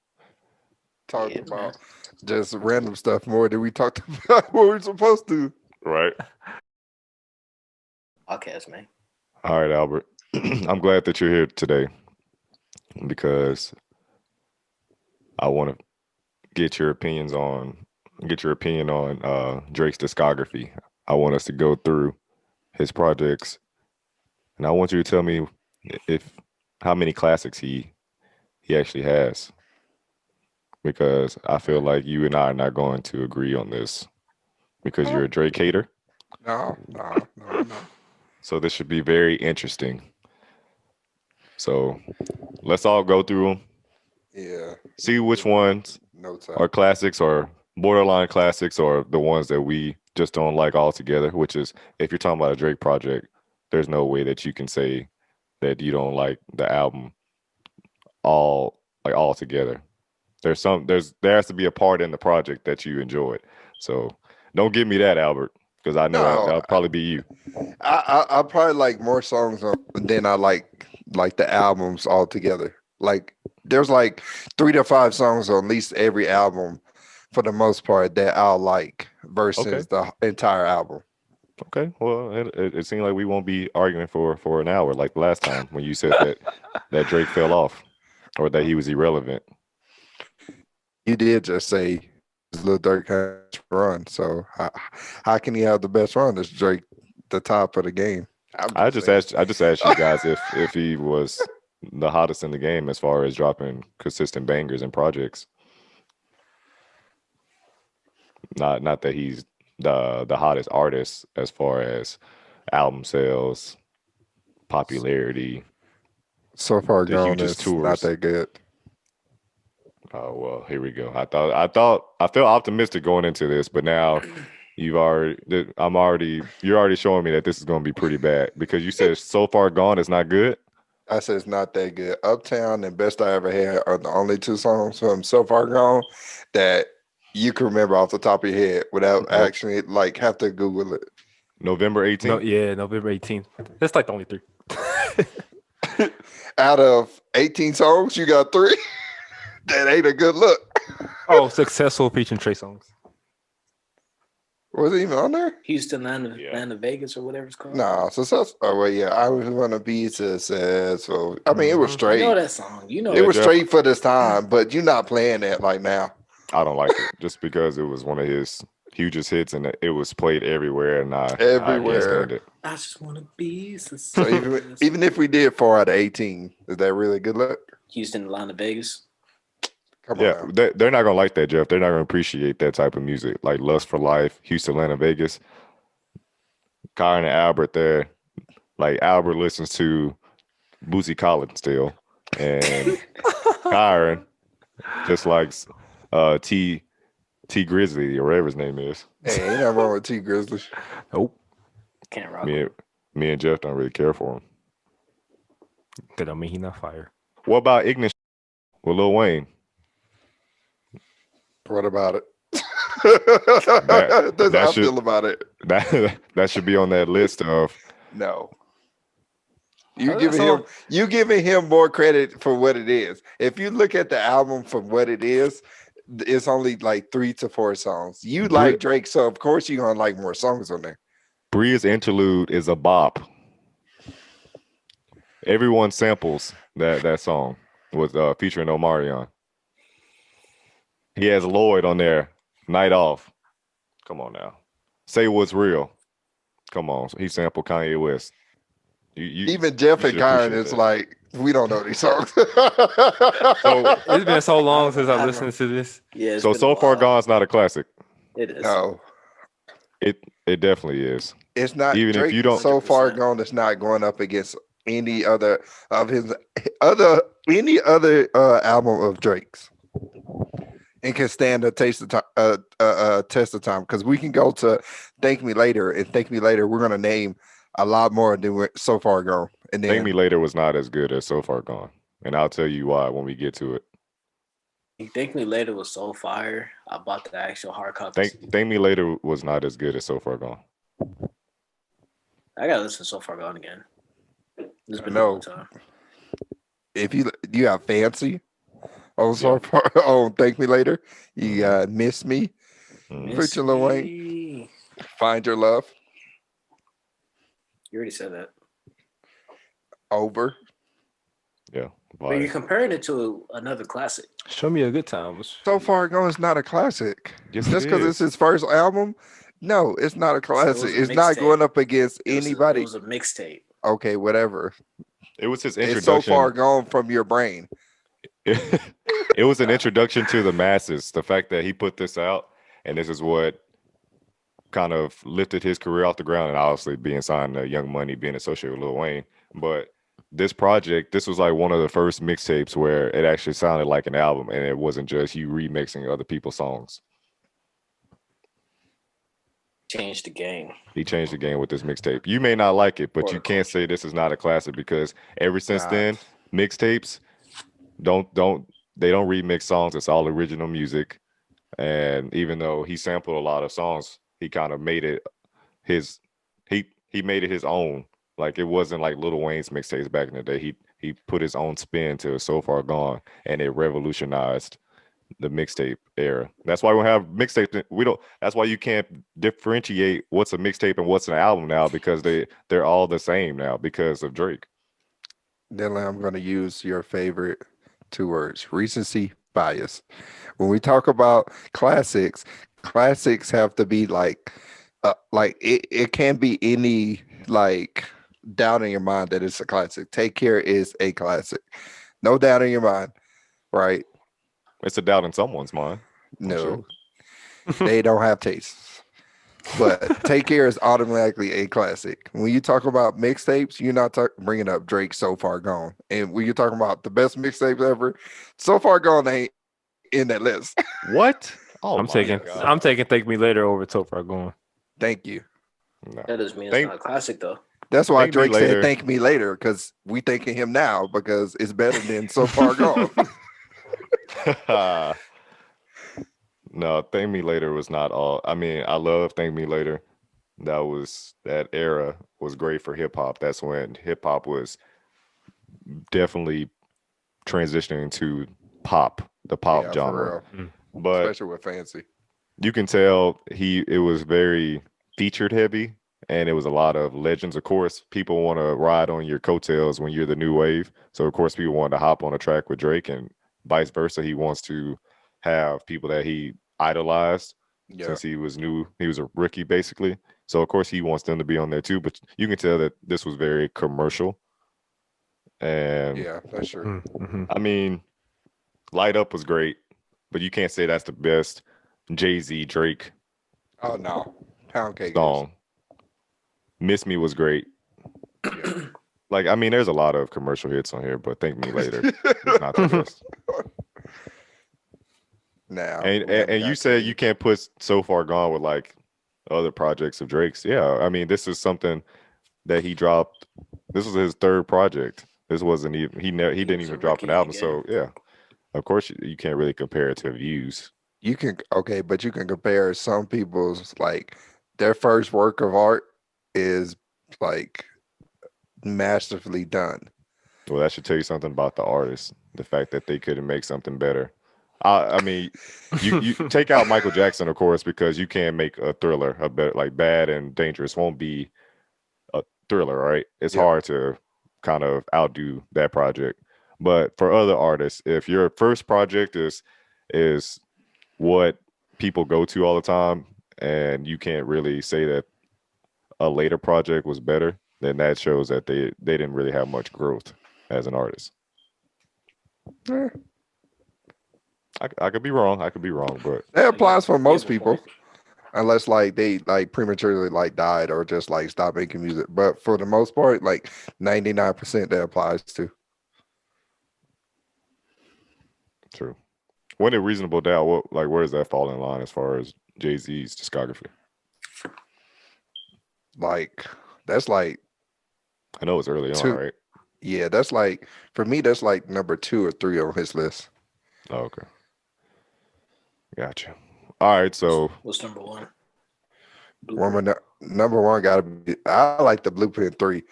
Talked Yeah, about just random stuff more than we talked about what we're supposed to. Right. Podcast, man. All right, Albert. I'm glad that you're here today because I want to get your opinion on Drake's discography. I want us to go through his projects, and I want you to tell me how many classics he actually has. Because I feel like you and I are not going to agree on this because you're a Drake hater. No. So this should be very interesting. So let's all go through them, Yeah. see which ones No time. are classics or borderline classics or the ones that we just don't like altogether, which is if you're talking about a Drake project, there's no way that you can say that you don't like the album all together. There has to be a part in the project that you enjoyed. So don't give me that, Albert, because I know No. that'll probably be you. I probably like more songs than I like the albums altogether. Like there's like 3 to 5 songs on at least every album for the most part that I'll like versus the entire album. Okay, well, it seems like we won't be arguing for an hour like last time when you said that Drake fell off or that he was irrelevant. You did just say Lil Durk has run, so how can he have the best run? Is Drake the top of the game? I just asked you guys if he was the hottest in the game as far as dropping consistent bangers and projects. Not that he's the hottest artist as far as album sales, popularity. So far The gone, hugest it's tours. not that good. Oh well, here we go. I felt optimistic going into this, but now you're already showing me that this is going to be pretty bad because you said So Far Gone is not good. I said it's not that good. Uptown and Best I Ever Had are the only 2 songs from So Far Gone that you can remember off the top of your head without Nope. actually like have to Google it. November 18th. No, yeah, November 18th. That's like the only 3. Out of 18 songs, you got 3. That ain't a good look. Oh, Successful featuring Trey Songz. Was it even on there? Houston, Land Yeah. of Vegas, or whatever it's called. No, success. Oh well, yeah. I was gonna be successful. I mean, it was Mhm. I straight. know that song. You know It was Jeff. straight for this time, but you're not playing that like now. I don't like it just because it was one of his hugest hits and it was played everywhere and I can't Everywhere. stand it. I just want to be So successful. even if we did 4 out of 18, is that really good luck? Houston, Land of Vegas. Come Yeah, on. they're not gonna like that, Jeff. They're not gonna appreciate that type of music, like Lust for Life, Houston, Atlanta, Vegas. Kyron and Albert there, like Albert listens to Bootsy Collins still, and Kyron just likes T Grizzly or whatever his name is. Hey, ain't nothing wrong with T Grizzly. Nope. Can't rock. Me and Jeff don't really care for him. That don't mean he not fire. What about Ignition with Lil Wayne? What about it? That That's how I should feel about it. that should be on that list of. No. That's all. You giving him more credit for what it is. If you look at the album for what it is, it's only like 3 to 4 songs. You like Drake, so of course you're gonna like more songs on there. Bria's interlude is a bop. Everyone samples that song with featuring Omarion. He has Lloyd on there. Night Off. Come on now. Say What's Real. Come on. He sampled Kanye West. Even Jeff you and should Kyron appreciate is that. like, we don't know these songs. So It's been so long since I listened to this. Yeah. It's so been a So Far while. Gone's not a classic. It is. No, It definitely is. it's not. Even if Drake you don't- So Far 100%. Gone is not going up against any other of his any other album of Drake's, and can stand a taste of time, test of time. Because we can go to Thank Me Later, and Thank Me Later, we're gonna name a lot more than So Far Gone. And then Thank Me Later was not as good as So Far Gone. And I'll tell you why when we get to it. You Think Me Later was so fire. I bought the actual hard copy. Thank Me Later was not as good as So Far Gone. I gotta listen to So Far Gone again. It's been a No. long time. if you have Fancy on So Far on Thank Me Later, you got Miss Me, Mm. Feature Lil Wayne. Me. Find Your Love, You already said that. Over. Yeah. But you're Vibe. comparing it to another classic. Show Me a Good Time was. So Far Gone is not a classic. Yes, Just it because is. it's his first album, no, it's not a classic. a It's not mixtape. going up against It anybody. was a mixtape. Okay, whatever. It was his It's introduction. so far gone from your brain. It was an introduction to the masses. The fact that he put this out, and this is what kind of lifted his career off the ground, and obviously being signed to Young Money, being associated with Lil Wayne. But this project, this was like one of the first mixtapes where it actually sounded like an album, and it wasn't just you remixing other people's songs. Changed the game. He changed the game with this mixtape. You may not like it, but you can't say this is not a classic because ever since Nah. then, mixtapes don't remix songs. It's all original music. And even though he sampled a lot of songs, he kind of made it his he made it his own. Like it wasn't like Lil Wayne's mixtapes back in the day. He put his own spin to So Far Gone, and it revolutionized the mixtape era. That's why we have mixtapes. We don't. That's why you can't differentiate what's a mixtape and what's an album now because they're all the same now because of Drake. Dylan, I'm going to use your favorite 2 words: recency bias. When we talk about classics, classics have to be like it can't be any like doubt in your mind that it's a classic. Take Care is a classic, no doubt in your mind, right? It's a doubt in someone's mind. No, they don't have tastes. But Take Care is automatically a classic. When you talk about mixtapes, you're not bringing up Drake So Far Gone. And when you're talking about the best mixtapes ever, So Far Gone ain't in that list. What? Oh, I'm my taking God. Thank Me Later over So Far Gone. Thank you. No. That doesn't mean it's Thank- not a classic though. That's why Thank Me Drake Later. said thank me later, because we thanking him now because it's better than So Far Gone. No, Thank Me Later was not all. I mean, I love Thank Me Later. That era was great for hip hop. That's when hip hop was definitely transitioning to pop, the pop Yeah, for genre. real. But Especially with Fancy. you can tell it was very featured heavy, and it was a lot of legends. Of course, people want to ride on your coattails when you're the new wave. So of course, people wanted to hop on a track with Drake, and vice versa. He wants to have people that he idolized Yeah. since he was new. He was a rookie basically. So of course, he wants them to be on there too. But you can tell that this was very commercial. And Yeah, that's true. Mm-hmm. I mean, Light Up was great, but you can't say that's the best Jay-Z Drake Oh no. Pound cake. is. song. Miss Me was great. Yeah. Like, I mean, there's a lot of commercial hits on here, but Thank Me Later is not the best. Now. And you said you can't put So Far Gone with like other projects of Drake's. Yeah, I mean, this is something that he dropped. This was his third project. This wasn't even he didn't was even a drop an rookie album. again. So yeah, of course you can't really compare it to Views. You can okay, but you can compare some people's like their first work of art is like masterfully done. Well, that should tell you something about the artist. The fact that they couldn't make something better. I mean, you take out Michael Jackson, of course, because you can't make a Thriller a better like Bad and Dangerous won't be a Thriller, right? It's Yep. hard to kind of outdo that project. But for other artists, if your first project is what people go to all the time, and you can't really say that a later project was better, then that shows that they didn't really have much growth as an artist. Eh, I could be wrong. I could be wrong, but that applies for You most have a people, point. unless like they like prematurely like died or just like stopped making music. But for the most part, like 99% that applies to. true. When did Reasonable Doubt? What like where does that fall in line as far as Jay-Z's discography? Like that's like I know it's early on, two. right? Yeah, that's like for me. That's like number 2 or 3 on his list. Oh, okay, gotcha. All right, so What's number one? One Blueprint. number one got to be. I like the Blueprint 3.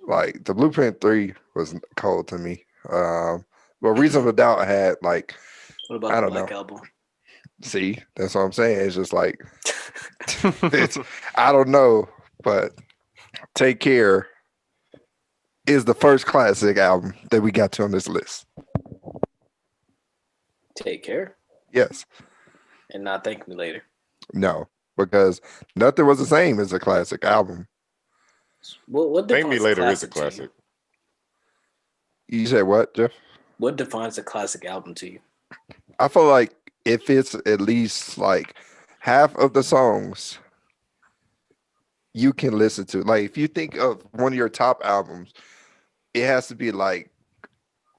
Like the Blueprint 3 was cold to me. But Reasonable Doubt had like What about I the don't know. Black Album? See, that's what I'm saying. It's just like it's I don't know, but Take Care is the first classic album that we got to on this list. Take Care Yes. and Not Thank Me Later. No, because Nothing Was the Same is a classic album. What Thank Me defines a Later is a classic to you? classic. You said what, Jeff? What defines a classic album to you? I feel like if it's at least like half of the songs you can listen to, like if you think of one of your top albums, it has to be like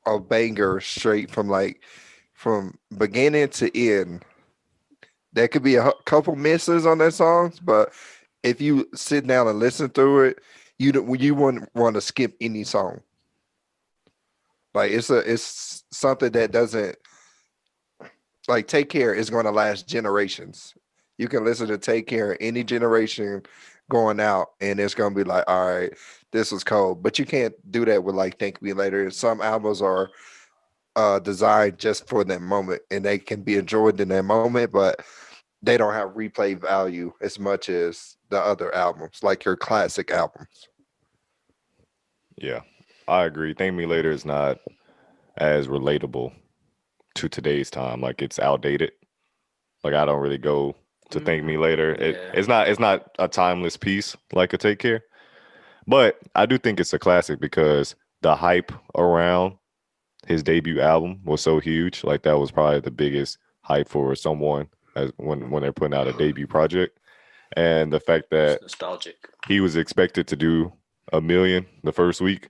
a banger straight from beginning to end. There could be a couple misses on their songs, but if you sit down and listen through it, you wouldn't want to skip any song. Like it's something that doesn't like Take Care is going to last generations. You can listen to Take Care any generation going out, and it's going to be like, all right, this was cold. But you can't do that with like Thank Me Later. Some albums are designed just for that moment, and they can be enjoyed in that moment, but they don't have replay value as much as the other albums, like your classic albums. Yeah, I agree. Thank Me Later is not as relatable to today's time. Like it's outdated. Like I don't really go to Thank Me Later. Yeah. It's not a timeless piece like a Take Care. But I do think it's a classic because the hype around his debut album was so huge. Like that was probably the biggest hype for someone as when they're putting out a debut project. And the fact It's that nostalgic. he was expected to do 1 million the first week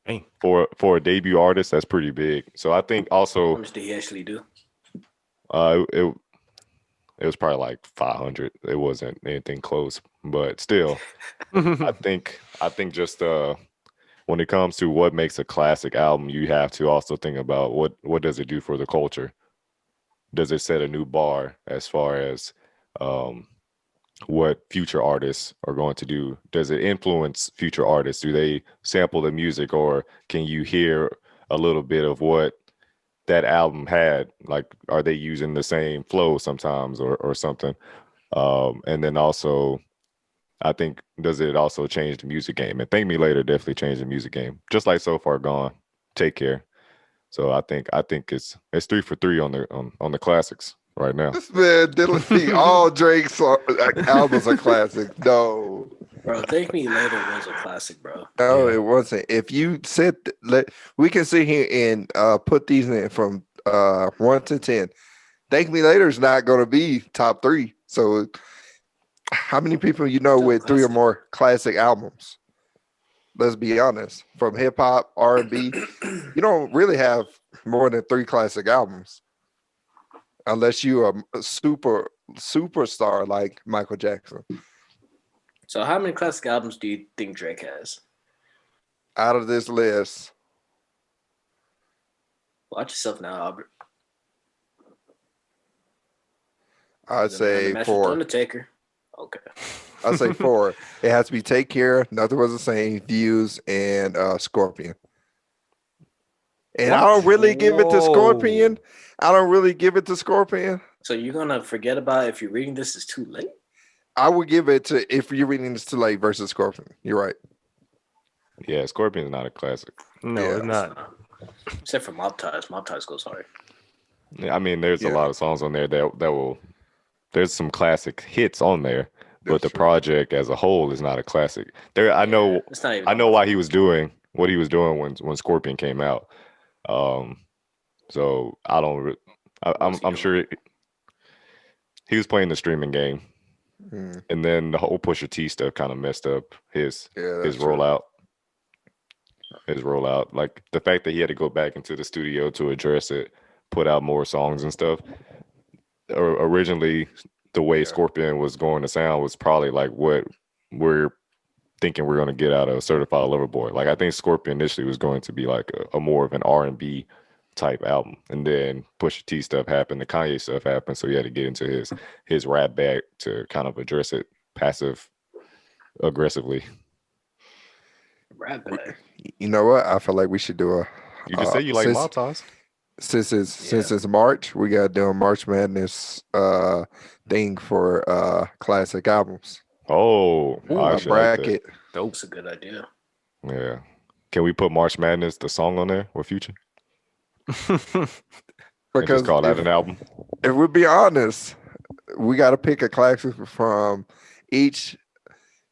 Dang. for a debut artist, that's pretty big. So I think How also much did he actually do? it was probably like 500. It wasn't anything close, but still, I think just when it comes to what makes a classic album, you have to also think about what does it do for the culture? Does it set a new bar as far as um, what future artists are going to do? Does it influence future artists? Do they sample the music, or can you hear a little bit of what that album had? Like, are they using the same flow sometimes, or something? And then also, I think does it also change the music game? And Thank Me Later definitely changed the music game, just like So Far Gone. Take Care. So I think it's 3 for 3 on the classics right now. This man didn't see all Drake's albums are classic. No, Bro, Thank Me Later was a classic, bro. no, Yeah. it wasn't. If you we can sit here and put these in from 1 to 10. Thank Me Later is not going to be top 3. So, how many people you know Still with 3 or classic. more classic albums? Let's be honest. From hip hop, R&B, you don't really have more than 3 classic albums, unless you are a superstar like Michael Jackson. So how many classic albums do you think Drake has? Out of this list, Watch yourself now, Albert. I'd say Match with 4. Undertaker. Okay. I'd say 4. It has to be Take Care, Nothing Was the Same, Views, and Scorpion. And I don't really give it to Scorpion. I don't really give it to Scorpion. So you're gonna forget about If You're Reading This Is Too Late? I would give it to If You're Reading This Too Late versus Scorpion. You're right. Yeah, Scorpion's not a classic. No, Yeah. it's not. Except for Mob Ties. Mob Ties goes hard. Yeah, I mean, there's a Yeah. lot of songs on there that will. There's some classic hits on there, but That's the true. project as a whole is not a classic. There, I know, Yeah, it's not even I know why he was doing what he was doing when Scorpion came out. So I don't. I'm What's he sure he was playing the streaming game, Mm, and then the whole Pusha T stuff kind of messed up his yeah, his that's true. rollout. His rollout, like the fact that he had to go back into the studio to address it, put out more songs and stuff. Or originally, the way Yeah. Scorpion was going to sound was probably like what we're thinking we're going to get out of Certified Lover Boy. Like I think Scorpion initially was going to be like a more of an R&B type album, and then Pusha T stuff happened, the Kanye stuff happened, so he had to get into his rap bag to kind of address it passive aggressively. Rap bag. You know what? I feel like we should do a. You just say you like since, Mob Ties. since it's March, we gotta do a March Madness thing for classic albums. Oh, Ooh, I A actually like that. bracket. That's a good idea. Yeah. Can we put March Madness, the song, on there with Future? And Because just call that an album? if we be honest, we got to pick a classic from each.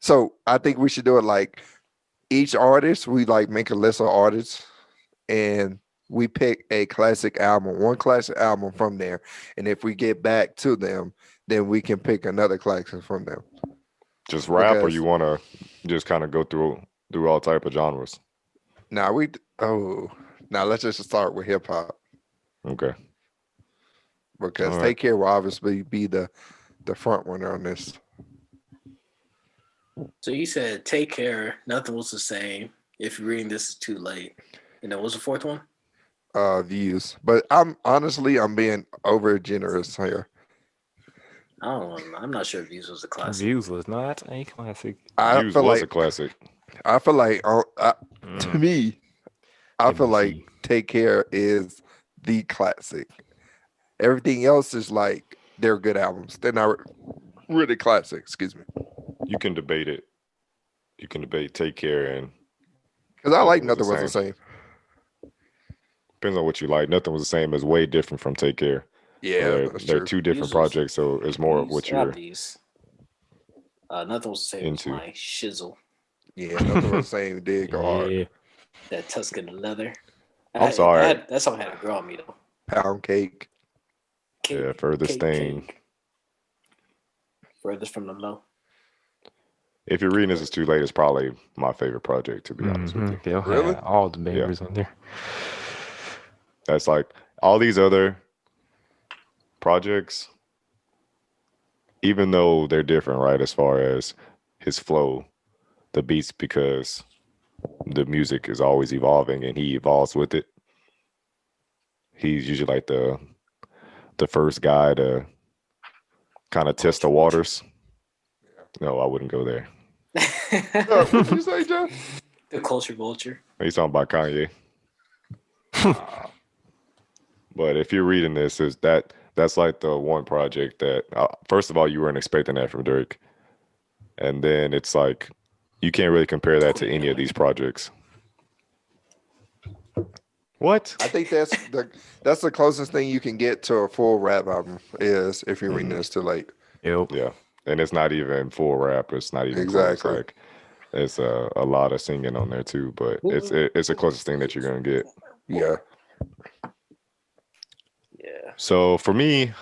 So I think we should do it like each artist. We like make a list of artists, and we pick a classic album, one classic album from there. And if we get back to them, then we can pick another classic from them. Just rap, or Because- you want to just kind of go through all type of genres? Now let's just start with hip hop Okay. because All right. Take Care will obviously be the front runner on this. So you said Take Care, Nothing Was the Same, If You're Reading This Is Too Late. And then what's the fourth one? Views, but I'm being over generous here. I don't know. I'm not sure if Views was a classic. Views was not a classic. I Views feel was like a classic. to me, I feel like see. Take Care is the classic. Everything else is like they're good albums. They're not really classic. Excuse me, You can debate it. You can debate Take Care, and because I like Nothing Nothing Was Was the the Same. depends on what you like. Nothing Was the Same is way different from Take Care. Yeah, they're, that's they're true. two different Views was- projects, so it's more of what These- not you're these. Nothing Was the Same. into. Was my shizzle. Yeah, Nothing Was the Same did go hard. Yeah. That Tuscan leather. I'm sorry. That song had to grow on me though. Pound Cake. Yeah, Furthest Thing. Furthest from the low. If You're Reading This Is Too Late, it's probably my favorite project, to be honest with you. Mhm. They'll Really? have all the bangers on there. That's like all these other projects, even though they're different, right? As far as his flow, the beats, because the music is always evolving and he evolves with it. He's usually like the first guy to kind of test the waters. No, I wouldn't go there. What did you say, John? The culture vulture. He's talking about Kanye. But if you're reading this, that's like the one project that first of all, you weren't expecting that from Drake, and then it's like you can't really compare that to any of these projects. What? I think that's the closest thing you can get to a full rap album is If You're Reading This Too Late. Yep. Yeah, and it's not even full rap. It's not even Exactly. close. Like it's a lot of singing on there too, but it's the closest thing that you're gonna get. Yeah. Yeah. So for me,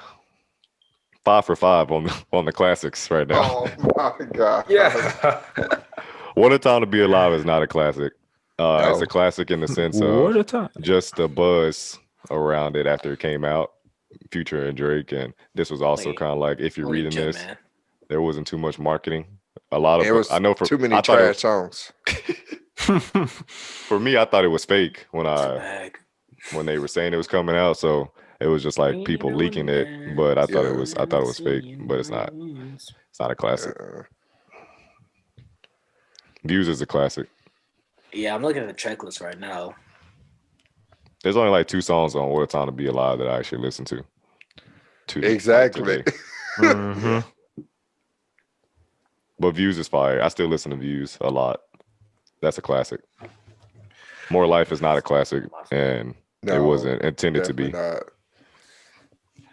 5 for 5 on the classics right now. Oh my god. Yeah. What a Time to Be Alive is not a classic. It's No. a classic in the sense What of a time. just the buzz around it after it came out, Future and Drake, and this was also Wait. kind of like if you're Only reading Jet this, Man. there wasn't too much marketing. A lot of It was I know for too many I thought trash songs. for me, I thought it was fake when Bag. they were saying it was coming out. So It was just like people leaking it, but I thought it was fake, but it's not. It's not a classic. Views is a classic. Yeah, I'm looking at the track list right now. There's only like 2 songs on What a Time to Be Alive that I actually listen to. Exactly. Mhm. But Views is fire. I still listen to Views a lot. That's a classic. More Life is not a classic, and it wasn't intended to be. Not.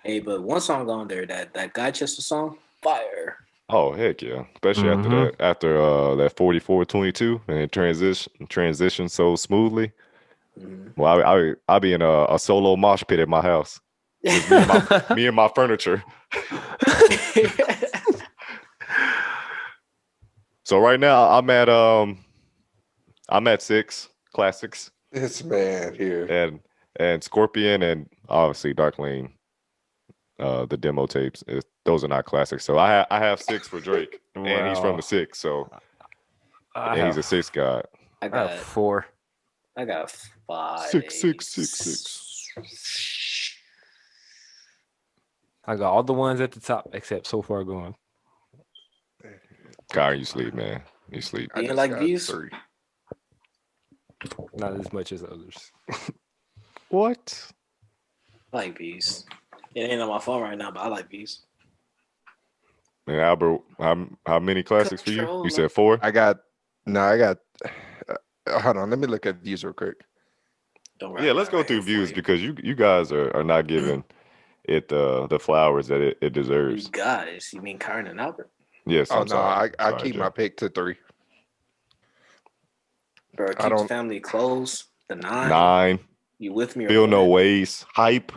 Hey, but one song on there, that Guychester song, fire. Oh heck yeah! Especially after that 44-22, and it transition so smoothly. Well, I be in a solo mosh pit at my house. Just me and my furniture. So right now I'm at 6 classics. This man here. And Scorpion and obviously Darkling, the demo tapes. Those are not classics. So I have 6 for Drake, and he's from the 6. So he's a 6 guy. I got 4. I got 5. 6. I got all the ones at the top except So Far Gone. Kyron, you sleep, man. You sleep. You ain't like Views? 3. Not as much as others. What? I like Views. It ain't on my phone right now, but I like Views. And Albert, how many classics for you? You said 4? I got hold on, let me look at Views real quick. Yeah, let's go through Views because you guys are not giving it the flowers that it deserves. You guys, you mean Kyron and Albert? Yes. Oh I'm no, sorry. I keep my pick to 3. Bro, keep the family close. The 9. 9. You with me? Feel No Ways. Hype.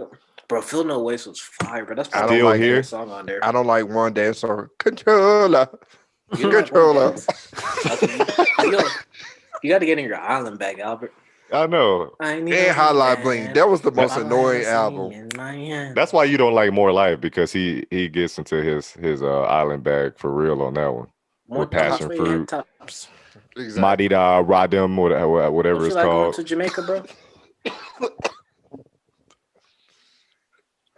Bro, Feel No Ways was fire, bro. That's probably the here. Song on there. I don't like one dance song. Controller. You Controller. You got to get in your island bag, Albert. I know. And Hotline Bling. That was the most annoying album. That's why you don't like More Life, because he gets into his island bag for real on that one. With Passion Fruit. Exactly. Madida Radim, whatever it's like called. Going to Jamaica, bro?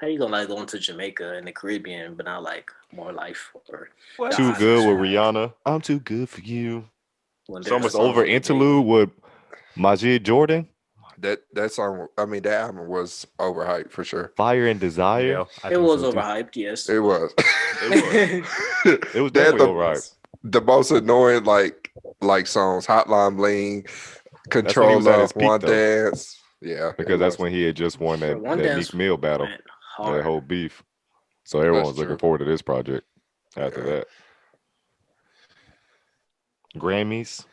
How you gonna like going to Jamaica and the Caribbean, but not like More Life or Too Good with Rihanna? I'm too good for you. So much over interlude with Majid Jordan. That song, I mean, that album was overhyped for sure. Fire and Desire. Yeah, it was overhyped, yes. It was. It was definitely overhyped. The most annoying like songs, Hotline Bling, Controller, One Dance. Yeah. Because that's when he had just won that Meek Mill battle. That whole beef. So everyone's looking forward to this project after that. Grammys.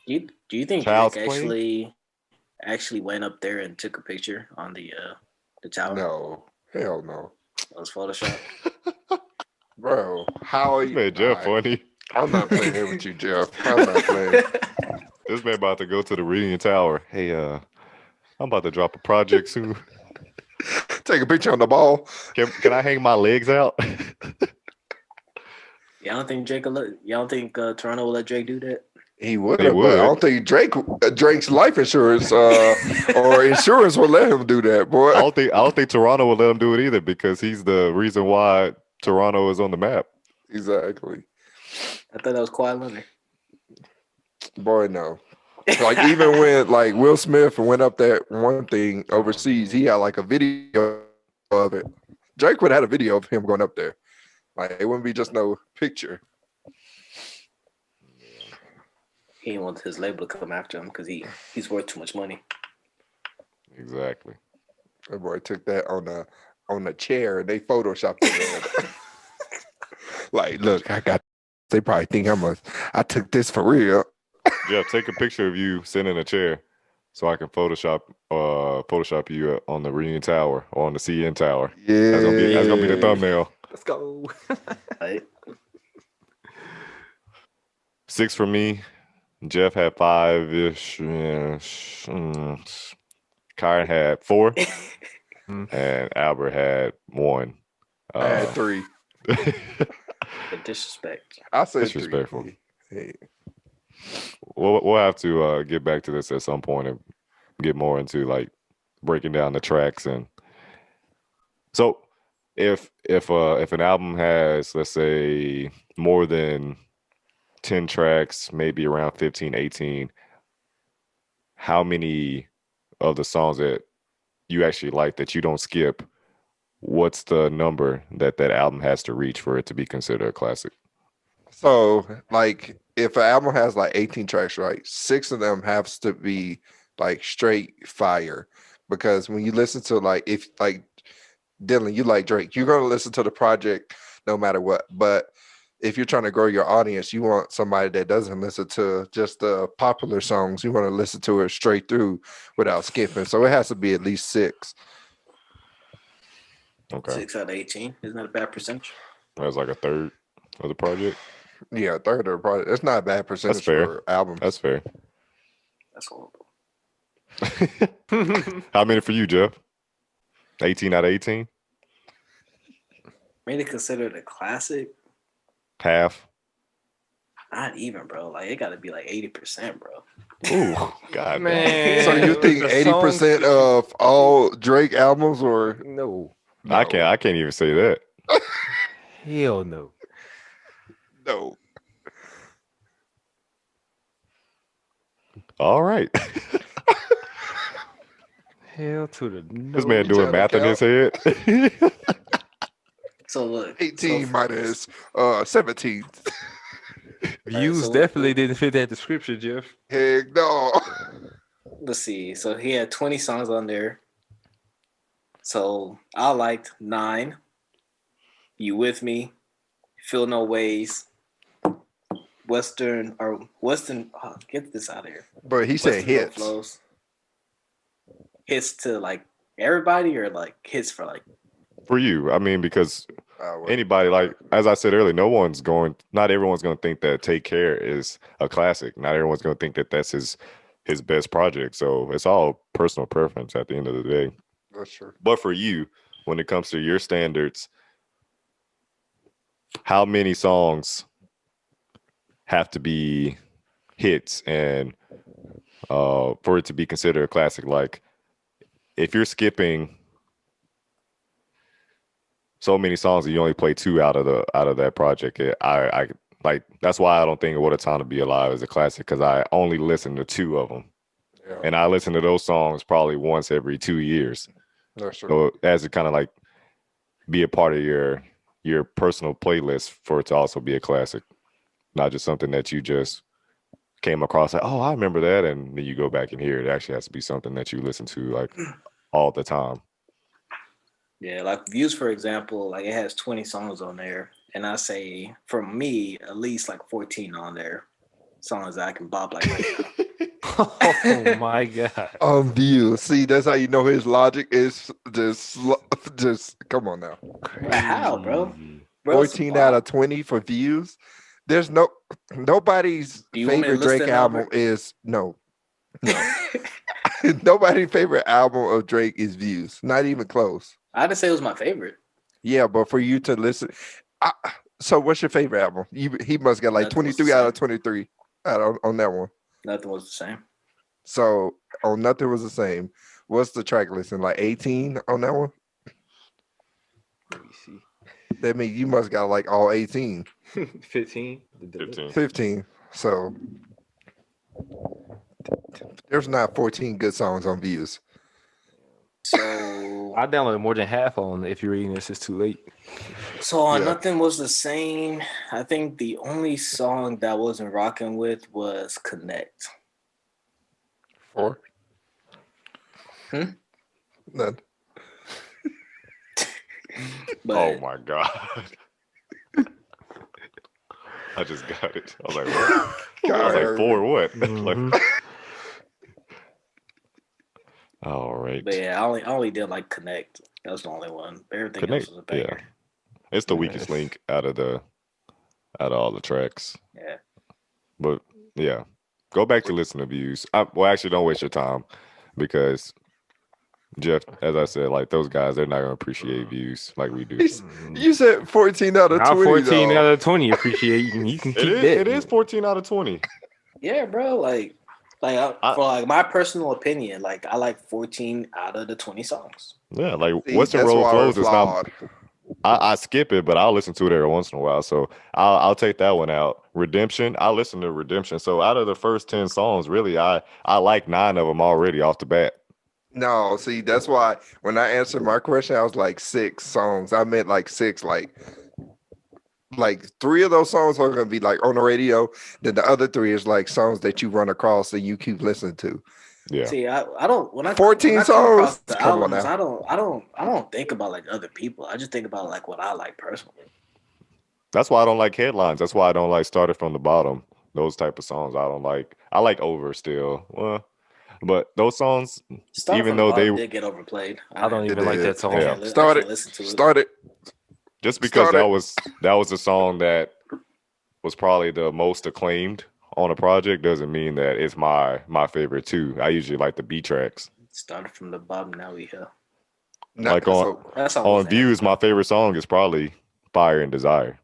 Do you think Drake actually went up there and took a picture on the tower? No. Hell no. That was Photoshop. Bro, how are you? Man, Jeff funny. I'm not playing here with you, Jeff. I'm not playing. This man about to go to the Reunion Tower. Hey, I'm about to drop a project soon. Take a picture on the ball. Can I hang my legs out? Y'all don't think Toronto will let Drake do that? He would, but I don't think Drake's life insurance or insurance will let him do that, boy. I don't think Toronto will let him do it either, because he's the reason why Toronto is on the map. Exactly. I thought that was Kawhi Leonard. Boy, no. Like even when like Will Smith went up that one thing overseas, he had like a video of it. Drake would have had a video of him going up there. Like it wouldn't be just no picture. He didn't want his label to come after him because he's worth too much money. Exactly. That boy took that on the chair and they photoshopped it. Like, look, they probably think I took this for real. Yeah, take a picture of you sitting in a chair so I can Photoshop you on the Reunion Tower or on the CN Tower. Yeah. That's gonna be the thumbnail. Let's go. Right. 6 for me. Jeff had 5-ish. Kyron had 4. And Albert had 1. I had 3. The disrespect. I said disrespectful. 3. Hey. We'll have to get back to this at some point and get more into like breaking down the tracks. And so if an album has, let's say, more than 10 tracks, maybe around 15, 18, how many of the songs that you actually like that you don't skip, what's the number that album has to reach for it to be considered a classic? So, like, if an album has like 18 tracks, right, 6 of them has to be like straight fire. Because when you listen to like, if like Dylan, you like Drake, you're gonna listen to the project no matter what. But if you're trying to grow your audience, you want somebody that doesn't listen to just the popular songs. You want to listen to it straight through without skipping. So it has to be at least 6. Okay. 6 out of 18. Isn't that a bad percentage? That's like a third of the project. Yeah, a third of the project. That's not a bad percentage fair. for albums. That's fair. That's horrible. How many for you, Jeff? 18 out of 18? Made it considered a classic? Half. Not even, bro. Like, it got to be like 80%, bro. Ooh, God, Man. So you think The 80% of all Drake albums, or No. I can't even say that. Hell no. no? All right. Hell to the no. This man doing trying math to in his head. So, look. 18 so minus 17. Views so- definitely didn't fit that description, Jeff. Heck no. Let's see. So, he had 20 songs on there. So, I liked 9. You With Me. Feel No Ways. Western. Get this out of here. But he said Western Road hits. Flows. Hits to like everybody or like hits for like For you, I mean, because Well, anybody, like as I said earlier, not everyone's going to think that Take Care is a classic. Not everyone's going to think that that's his best project. So it's all personal preference at the end of the day. that's true. But for you, when it comes to your standards, how many songs have to be hits and for it to be considered a classic? Like, if you're skipping so many songs and you only play 2 out of that project, I like, that's why I don't think What a Time to Be Alive is a classic, because I only listen to 2 of them, Yeah, and I listen to those songs probably once every 2 years. that's true. So as it kind of like be a part of your personal playlist for it to also be a classic, not just something that you just came across like, oh, I remember that, and then you go back and hear it. It actually has to be something that you listen to like all the time. yeah, like Views, for example, like it has 20 songs on there. And I say for me, at least like 14 on there. Songs that I can bop like right now. Oh my god. View. See, that's how you know his logic is just come on now. But how, bro? Crazy. Bro, it's 14 a out bop. of 20 for views. There's nobody's Do you want me to favorite list Drake the album number? is no. Nobody's favorite album of Drake is Views. Not even close. I didn't say it was my favorite. Yeah, but for you to listen, so what's your favorite album? He must get like Nothing was 23 the out of same. 23 on that one. Nothing was the same. So on Nothing Was the Same. What's the track listing? Like 18 on that one? Let me see. That means you must got like all 18. 15. 15. 15. So there's not 14 good songs on Views. So I downloaded more than half on If You're Reading This, It's Too Late. So on Yeah. Nothing Was the Same, I think the only song that wasn't rocking with was Connect. 4? Hmm? None. But Oh my god. I just got it. I was like, what? I was like, 4 what? Mhm. Like, all right. but yeah, I only did like Connect. That was the only one. Everything Connect, else was a banger. It's the weakest Nice. link out of all the tracks. Yeah. But yeah, go back to listen to Views. Well, actually, don't waste your time, because Jeff, as I said, like those guys, they're not gonna appreciate Views like we do. You said 14 out of Now 20. 14 though. out of 20 appreciate you. You can keep that. It is 14 out of 20. Yeah, bro. Like For like my personal opinion, like I like 14 out of the 20 songs. Yeah, like See, Western that's Road why Flows we're is not. flawed. I skip it, but I'll listen to it every once in a while. So I'll take that one out. Redemption, I listen to Redemption. So out of the first 10 songs, really, I like 9 of them already off the bat. No, see, that's why when I answered my question, I was like 6 songs. I meant like 6, like 3 of those songs are gonna be like on the radio. Then the other 3 is like songs that you run across and you keep listening to. Yeah. See, I don't when I 14 when I come across songs? the Come on albums, now. I don't think about like other people. I just think about like what I like personally. That's why I don't like headlines. That's why I don't like Started from the Bottom. Those type of songs I don't like. I like Over still. Well, but those songs, Started even from the though bottom they did get overplayed. I don't It even like did. that song. Yeah. I Started, can't listen to it. started. just because Started. that was a song that was probably the most acclaimed on a project doesn't mean that it's my favorite too. I usually like the B tracks. Started from the bottom. Now we here. Not, Like on so, That song on was Views, my favorite song is probably Fire and Desire.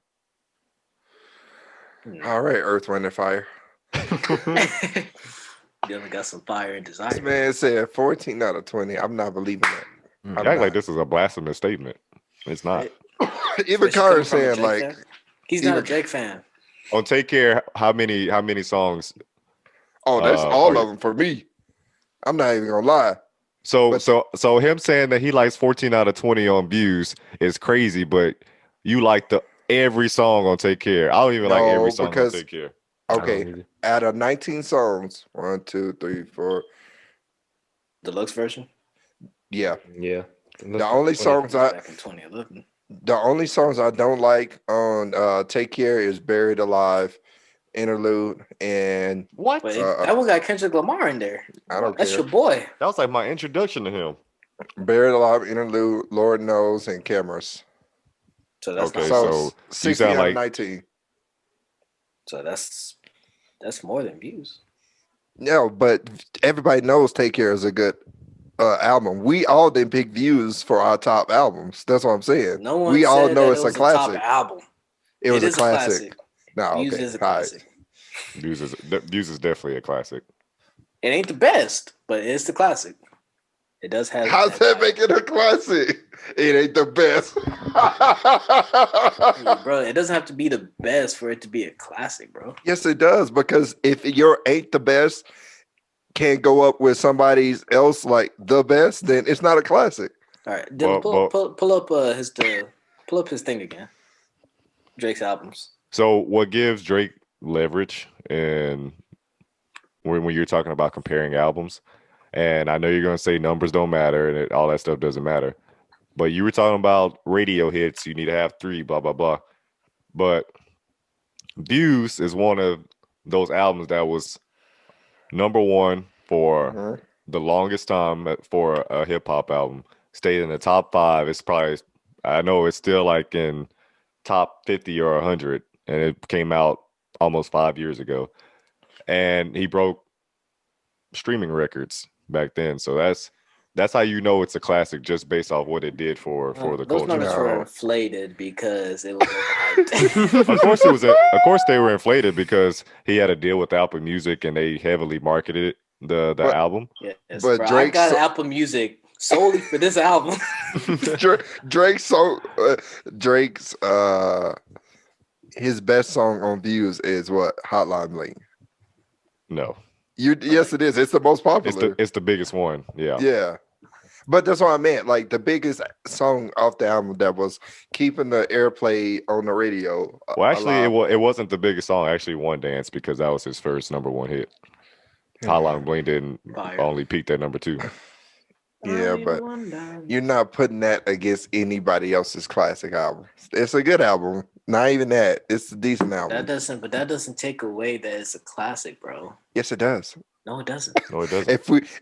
all right, Earth, Wind, and Fire. Dylan got some fire and desire. This man said 14 out of 20. I'm not believing that. You I'm act like not. this is a blasphemous statement. It's not. Even Especially Carter coming from a saying Drake like, fan. He's not a even- Drake fan. On Take Care, how many songs? oh, that's all are of them for me. I'm not even gonna lie. So But- so him saying that he likes 14 out of 20 on Views is crazy, but you like every song on Take Care. I don't even like every No, song because- on Take Care. I don't Okay, either. out of 19 songs, 1, 2, 3, 4. Deluxe version. Yeah, Yeah. the only songs Back in 2011. I don't like on Take Care is Buried Alive, Interlude, and What? But Uh-uh. that one got Kendrick Lamar in there. I don't That's care. your boy. That was like my introduction to him. Buried Alive, Interlude, Lord Knows, and Cameras. So that's Okay, not so so, 60 sound out like- of 19. so that's more than Views. No, but everybody knows Take Care is a good album. We all didn't pick Views for our top albums. That's what I'm saying. No one we said all know that it's it a was top classic. album. It was It a is classic. No, Views okay. is a all right. classic. Views is definitely a classic. It ain't the best, but it's the classic. It does have. How's that make it a classic? It ain't the best. Bro, it doesn't have to be the best for it to be a classic, bro. Yes, it does. Because if your ain't the best can't go up with somebody's else like the best, then it's not a classic. All right, Dylan, But- pull up his thing again. Drake's albums. So what gives Drake leverage and when you're talking about comparing albums, and I know you're going to say numbers don't matter and all that stuff doesn't matter, but you were talking about radio hits, you need to have 3, blah, blah, blah. But Views is one of those albums that was number 1 for Mhm. the longest time for a hip hop album. Stayed in the top 5. It's probably, I know it's still like in top 50 or 100, and it came out almost 5 years ago. And he broke streaming records back then. So that's how you know it's a classic, just based off what it did for the Those culture. numbers were No. inflated because it was overhyped. Of course they were inflated because he had a deal with Apple Music and they heavily marketed the But- album. Yes, But bro, I Drake got so- Apple Music solely for this album. Drake's his best song on Views is what? Hotline Bling. No, Yes, it is. It's the most popular. it's the biggest one. Yeah. Yeah. But that's what I meant. Like the biggest song off the album that was keeping the airplay on the radio. Well, actually, alive. it wasn't the biggest song. Actually, One Dance, because that was his first number 1 hit. Hotline Bling didn't Fire. only peaked at number 2. Yeah, but you're not putting that against anybody else's classic album. It's a good album. Not even that. It's a decent album. that doesn't take away that it's a classic, bro. Yes, it does. No, it doesn't. No, it doesn't.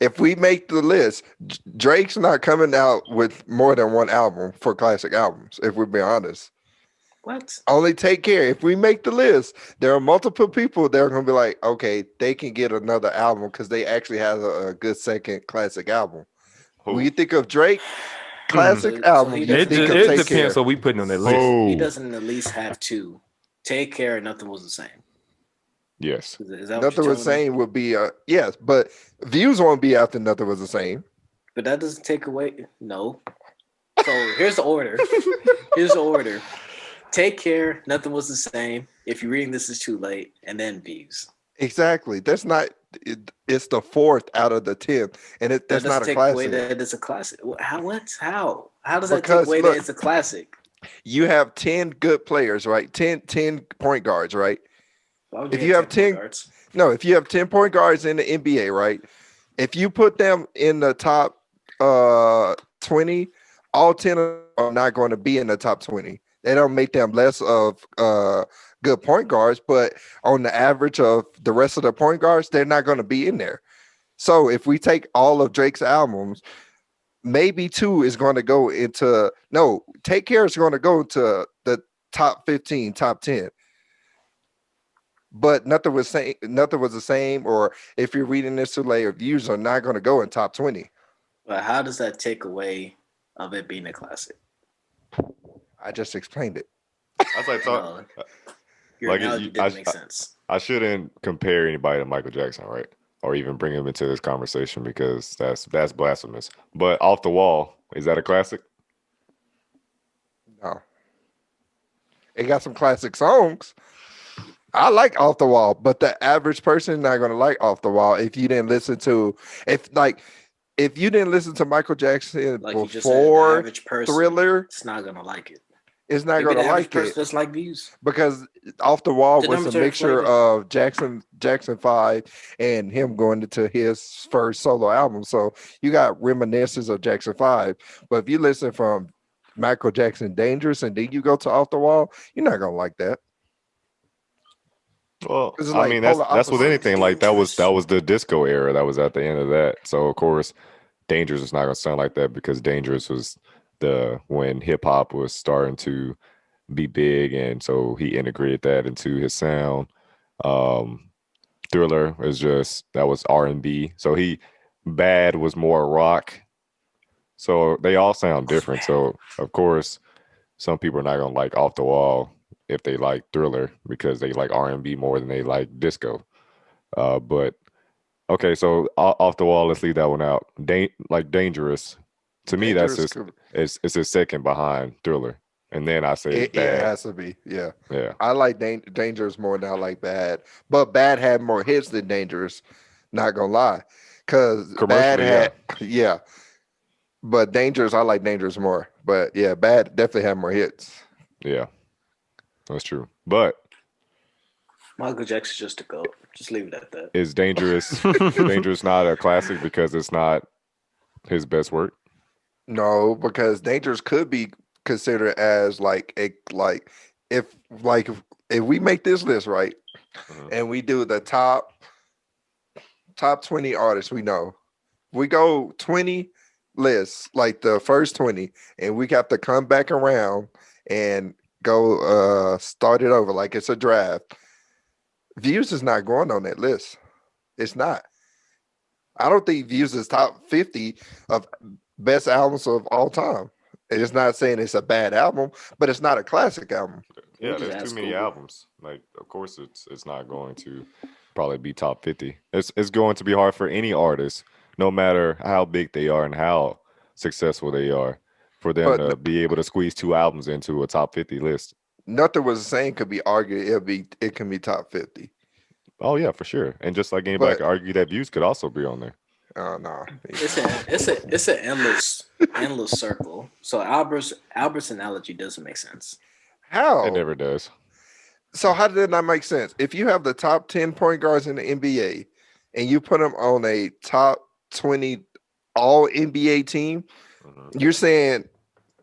If we make the list, Drake's not coming out with more than one album for classic albums. If we're being honest, What? only Take Care. If we make the list, there are multiple people that are going to be like, okay, they can get another album because they actually have a good second classic album. Who? When you think of Drake, classic So album, he you doesn't- think of It Take Care. depends what we putting on that list. Who? He doesn't at least have 2. Take Care, nothing was the same. Yes. Is that what Nothing you're was the telling me? same would be yes, but views won't be after nothing was the same. But that doesn't take away. No. So here's the order. Here's the order. Take care. Nothing was the same. If you're reading this is too late, and then views. Exactly. That's not. It's the fourth out of the 10th, and That that's doesn't not a take away classic that it's a classic. How? What? How? How does that take because away look, that it's a classic? you have 10 good players, right? 10 point guards, right? Why would If you have 10 guards? No, if you have 10 point guards in the NBA, right? If you put them in the top 20, all 10 are not going to be in the top 20. They don't make them less of good point guards, but on the average of the rest of the point guards, they're not going to be in there. So if we take all of Drake's albums, maybe 2 is going to go into no, Take Care is going to go to the top 15, top 10. But nothing was the same, or if you're reading this too late, views are not going to go in top 20. But how does that take away of it being a classic? I just explained it. That's like talk, Your like analogy didn't make sense. I shouldn't compare anybody to Michael Jackson, right? Or even bring him into this conversation because that's blasphemous. But Off the Wall, is that a classic? No. It got some classic songs. I like Off the Wall, but the average person is not going to like Off the Wall if you didn't listen to Michael Jackson Like you just said, the before average person, Thriller, it's not gonna like it. it's not Maybe going the to average like person it just like views. because Off the Wall The was numbers a are mixture inflated. of Jackson 5 and him going into his first solo album. So you got reminiscences of Jackson 5, but if you listen from Michael Jackson Dangerous and then you go to Off the Wall, you're not going to like that. Well, 'Cause it's I like mean polar that's with opposites. anything. Like that was Dangerous. the disco era that was at the end of that. So of course, Dangerous is not gonna sound like that because Dangerous was the when hip hop was starting to be big, and so he integrated that into his sound. Um, Thriller is just that was R&B. So Bad was more rock. So they all sound different. So of course, some people are not gonna like Off the Wall if they like Thriller because they like R&B more than they like disco. But okay, so Off the Wall, let's leave that one out. Like Dangerous, to me, that's Dangerous just it's a second behind Thriller, and then I say It Bad. has to be, yeah. Yeah, I like Dangerous more than I like Bad, but Bad had more hits than Dangerous. Not gonna lie, because Bad commercially, had, yeah. But Dangerous, I like Dangerous more. But yeah, Bad definitely had more hits. yeah, that's true. But Michael Jackson's just a goat. Just leave it at that. is Dangerous not a classic because it's not his best work? No, because Dangerous could be considered as if if we make this list right Mhm. and we do the top 20 artists we know, we go 20 lists, like the first 20, and we have to come back around and go start it over like it's a draft. Views is not going on that list. It's not. I don't think Views is top 50 of best albums of all time. And it's not saying it's a bad album, but it's not a classic album. Yeah, just there's ask too many Google. albums. Like, of course, it's not going to probably be top 50. It's going to be hard for any artist, no matter how big they are and how successful they are, for them But to be able to squeeze 2 albums into a top 50 list. Nothing was the same could be argued. It can be top 50. Oh yeah, for sure. And just like anybody But could argue that Views could also be on there. oh no. It's an endless circle. So Albert's analogy doesn't make sense. How? It never does. So how did that not make sense? If you have the top 10 point guards in the NBA and you put them on a top 20 all NBA team, Mhm. you're saying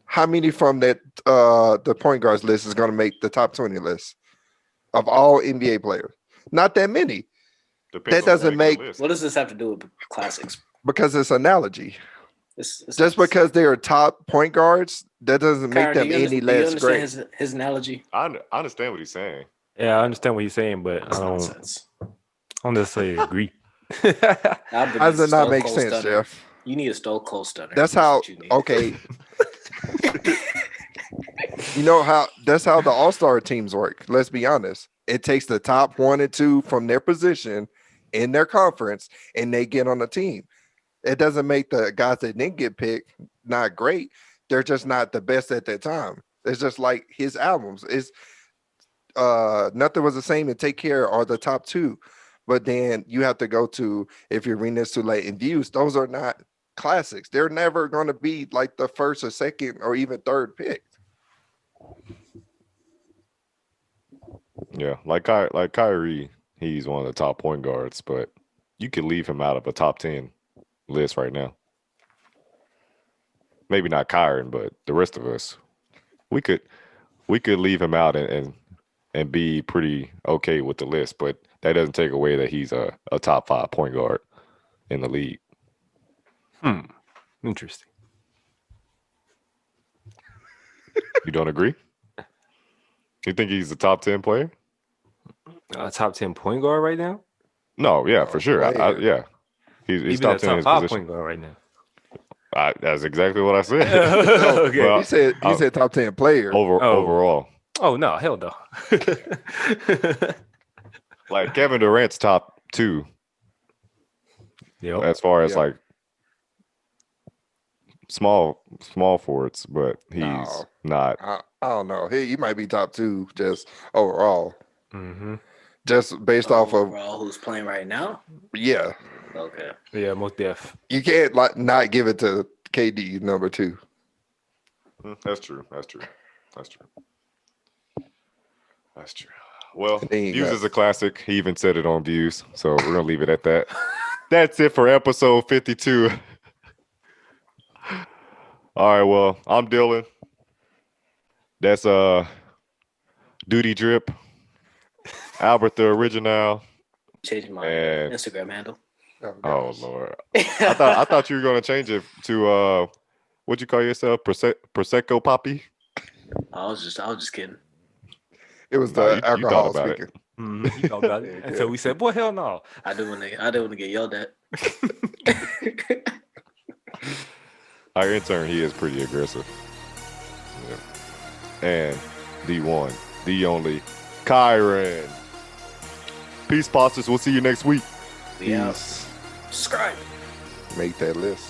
how many from that the point guards list is going to make the top 20 list of all NBA players? Not that many, Depends That on who doesn't makes the make- list. What does this have to do with classics? because it's analogy. It's Just because they are top point guards, that doesn't make Kyra, them do you any do you less understand great. his analogy? I understand what he's saying. Yeah, I understand what you're saying, but It's I nonsense. don't necessarily agree. Albert How does needs a it not Stone make Cold sense, Stunner. Jeff? You need a Stone Cold Stunner. That's how. what you need. Okay, you know how that's how the All-Star teams work. Let's be honest. It takes the top 1 and 2 from their position in their conference, and they get on the team. It doesn't make the guys that didn't get picked not great. They're just not the best at that time. It's just like his albums. It's Nothing Was the Same and Take Care are the top 2. But then you have to go to If You're Reading This Too Late and Views. Those are not classics. They're never going to be like the first or second or even third pick. Yeah, like Kyrie, he's one of the top point guards, but you could leave him out of a top 10 list right now. Maybe not Kyron, but the rest of us, we could leave him out and be pretty okay with the list, but that doesn't take away that he's a top 5 point guard in the league. Interesting. You don't agree? You think he's a top 10 player? Top 10 point guard right now? No, yeah, for sure. Yeah, he's top 10 in his top 5 position. point guard right now. That's exactly what I said. Okay. Well, You said top 10 player. Overall, Oh no, hell no. like Kevin Durant's top 2 Yep. as far as Yeah. like small forwards, but he's No. not. I don't know. He might be top 2 just overall, Mm-hmm. just based off of Overall, who's playing right now? yeah. Okay. Yeah, most def. You can't like not give it to KD number 2. That's true. Well, And then you Views got- is a classic. He even said it on Views, so we're gonna leave it at that. That's it for episode 52. All right, well, I'm Dylan. That's Duty Drip, Albert the Original, Changing my and Instagram handle. oh gosh. Lord, I thought you were gonna change it to what'd you call yourself? Prosecco Poppy? I was just kidding. It was No, the you alcohol thought about it. speaking. Mm-hmm. You know about it. And so we said, boy, hell no. I didn't want to get yelled at. Our intern, he is pretty aggressive. Yeah. And the one, the only, Kyron. Peace, posters. We'll see you next week. We out. Peace. Subscribe. Make that list.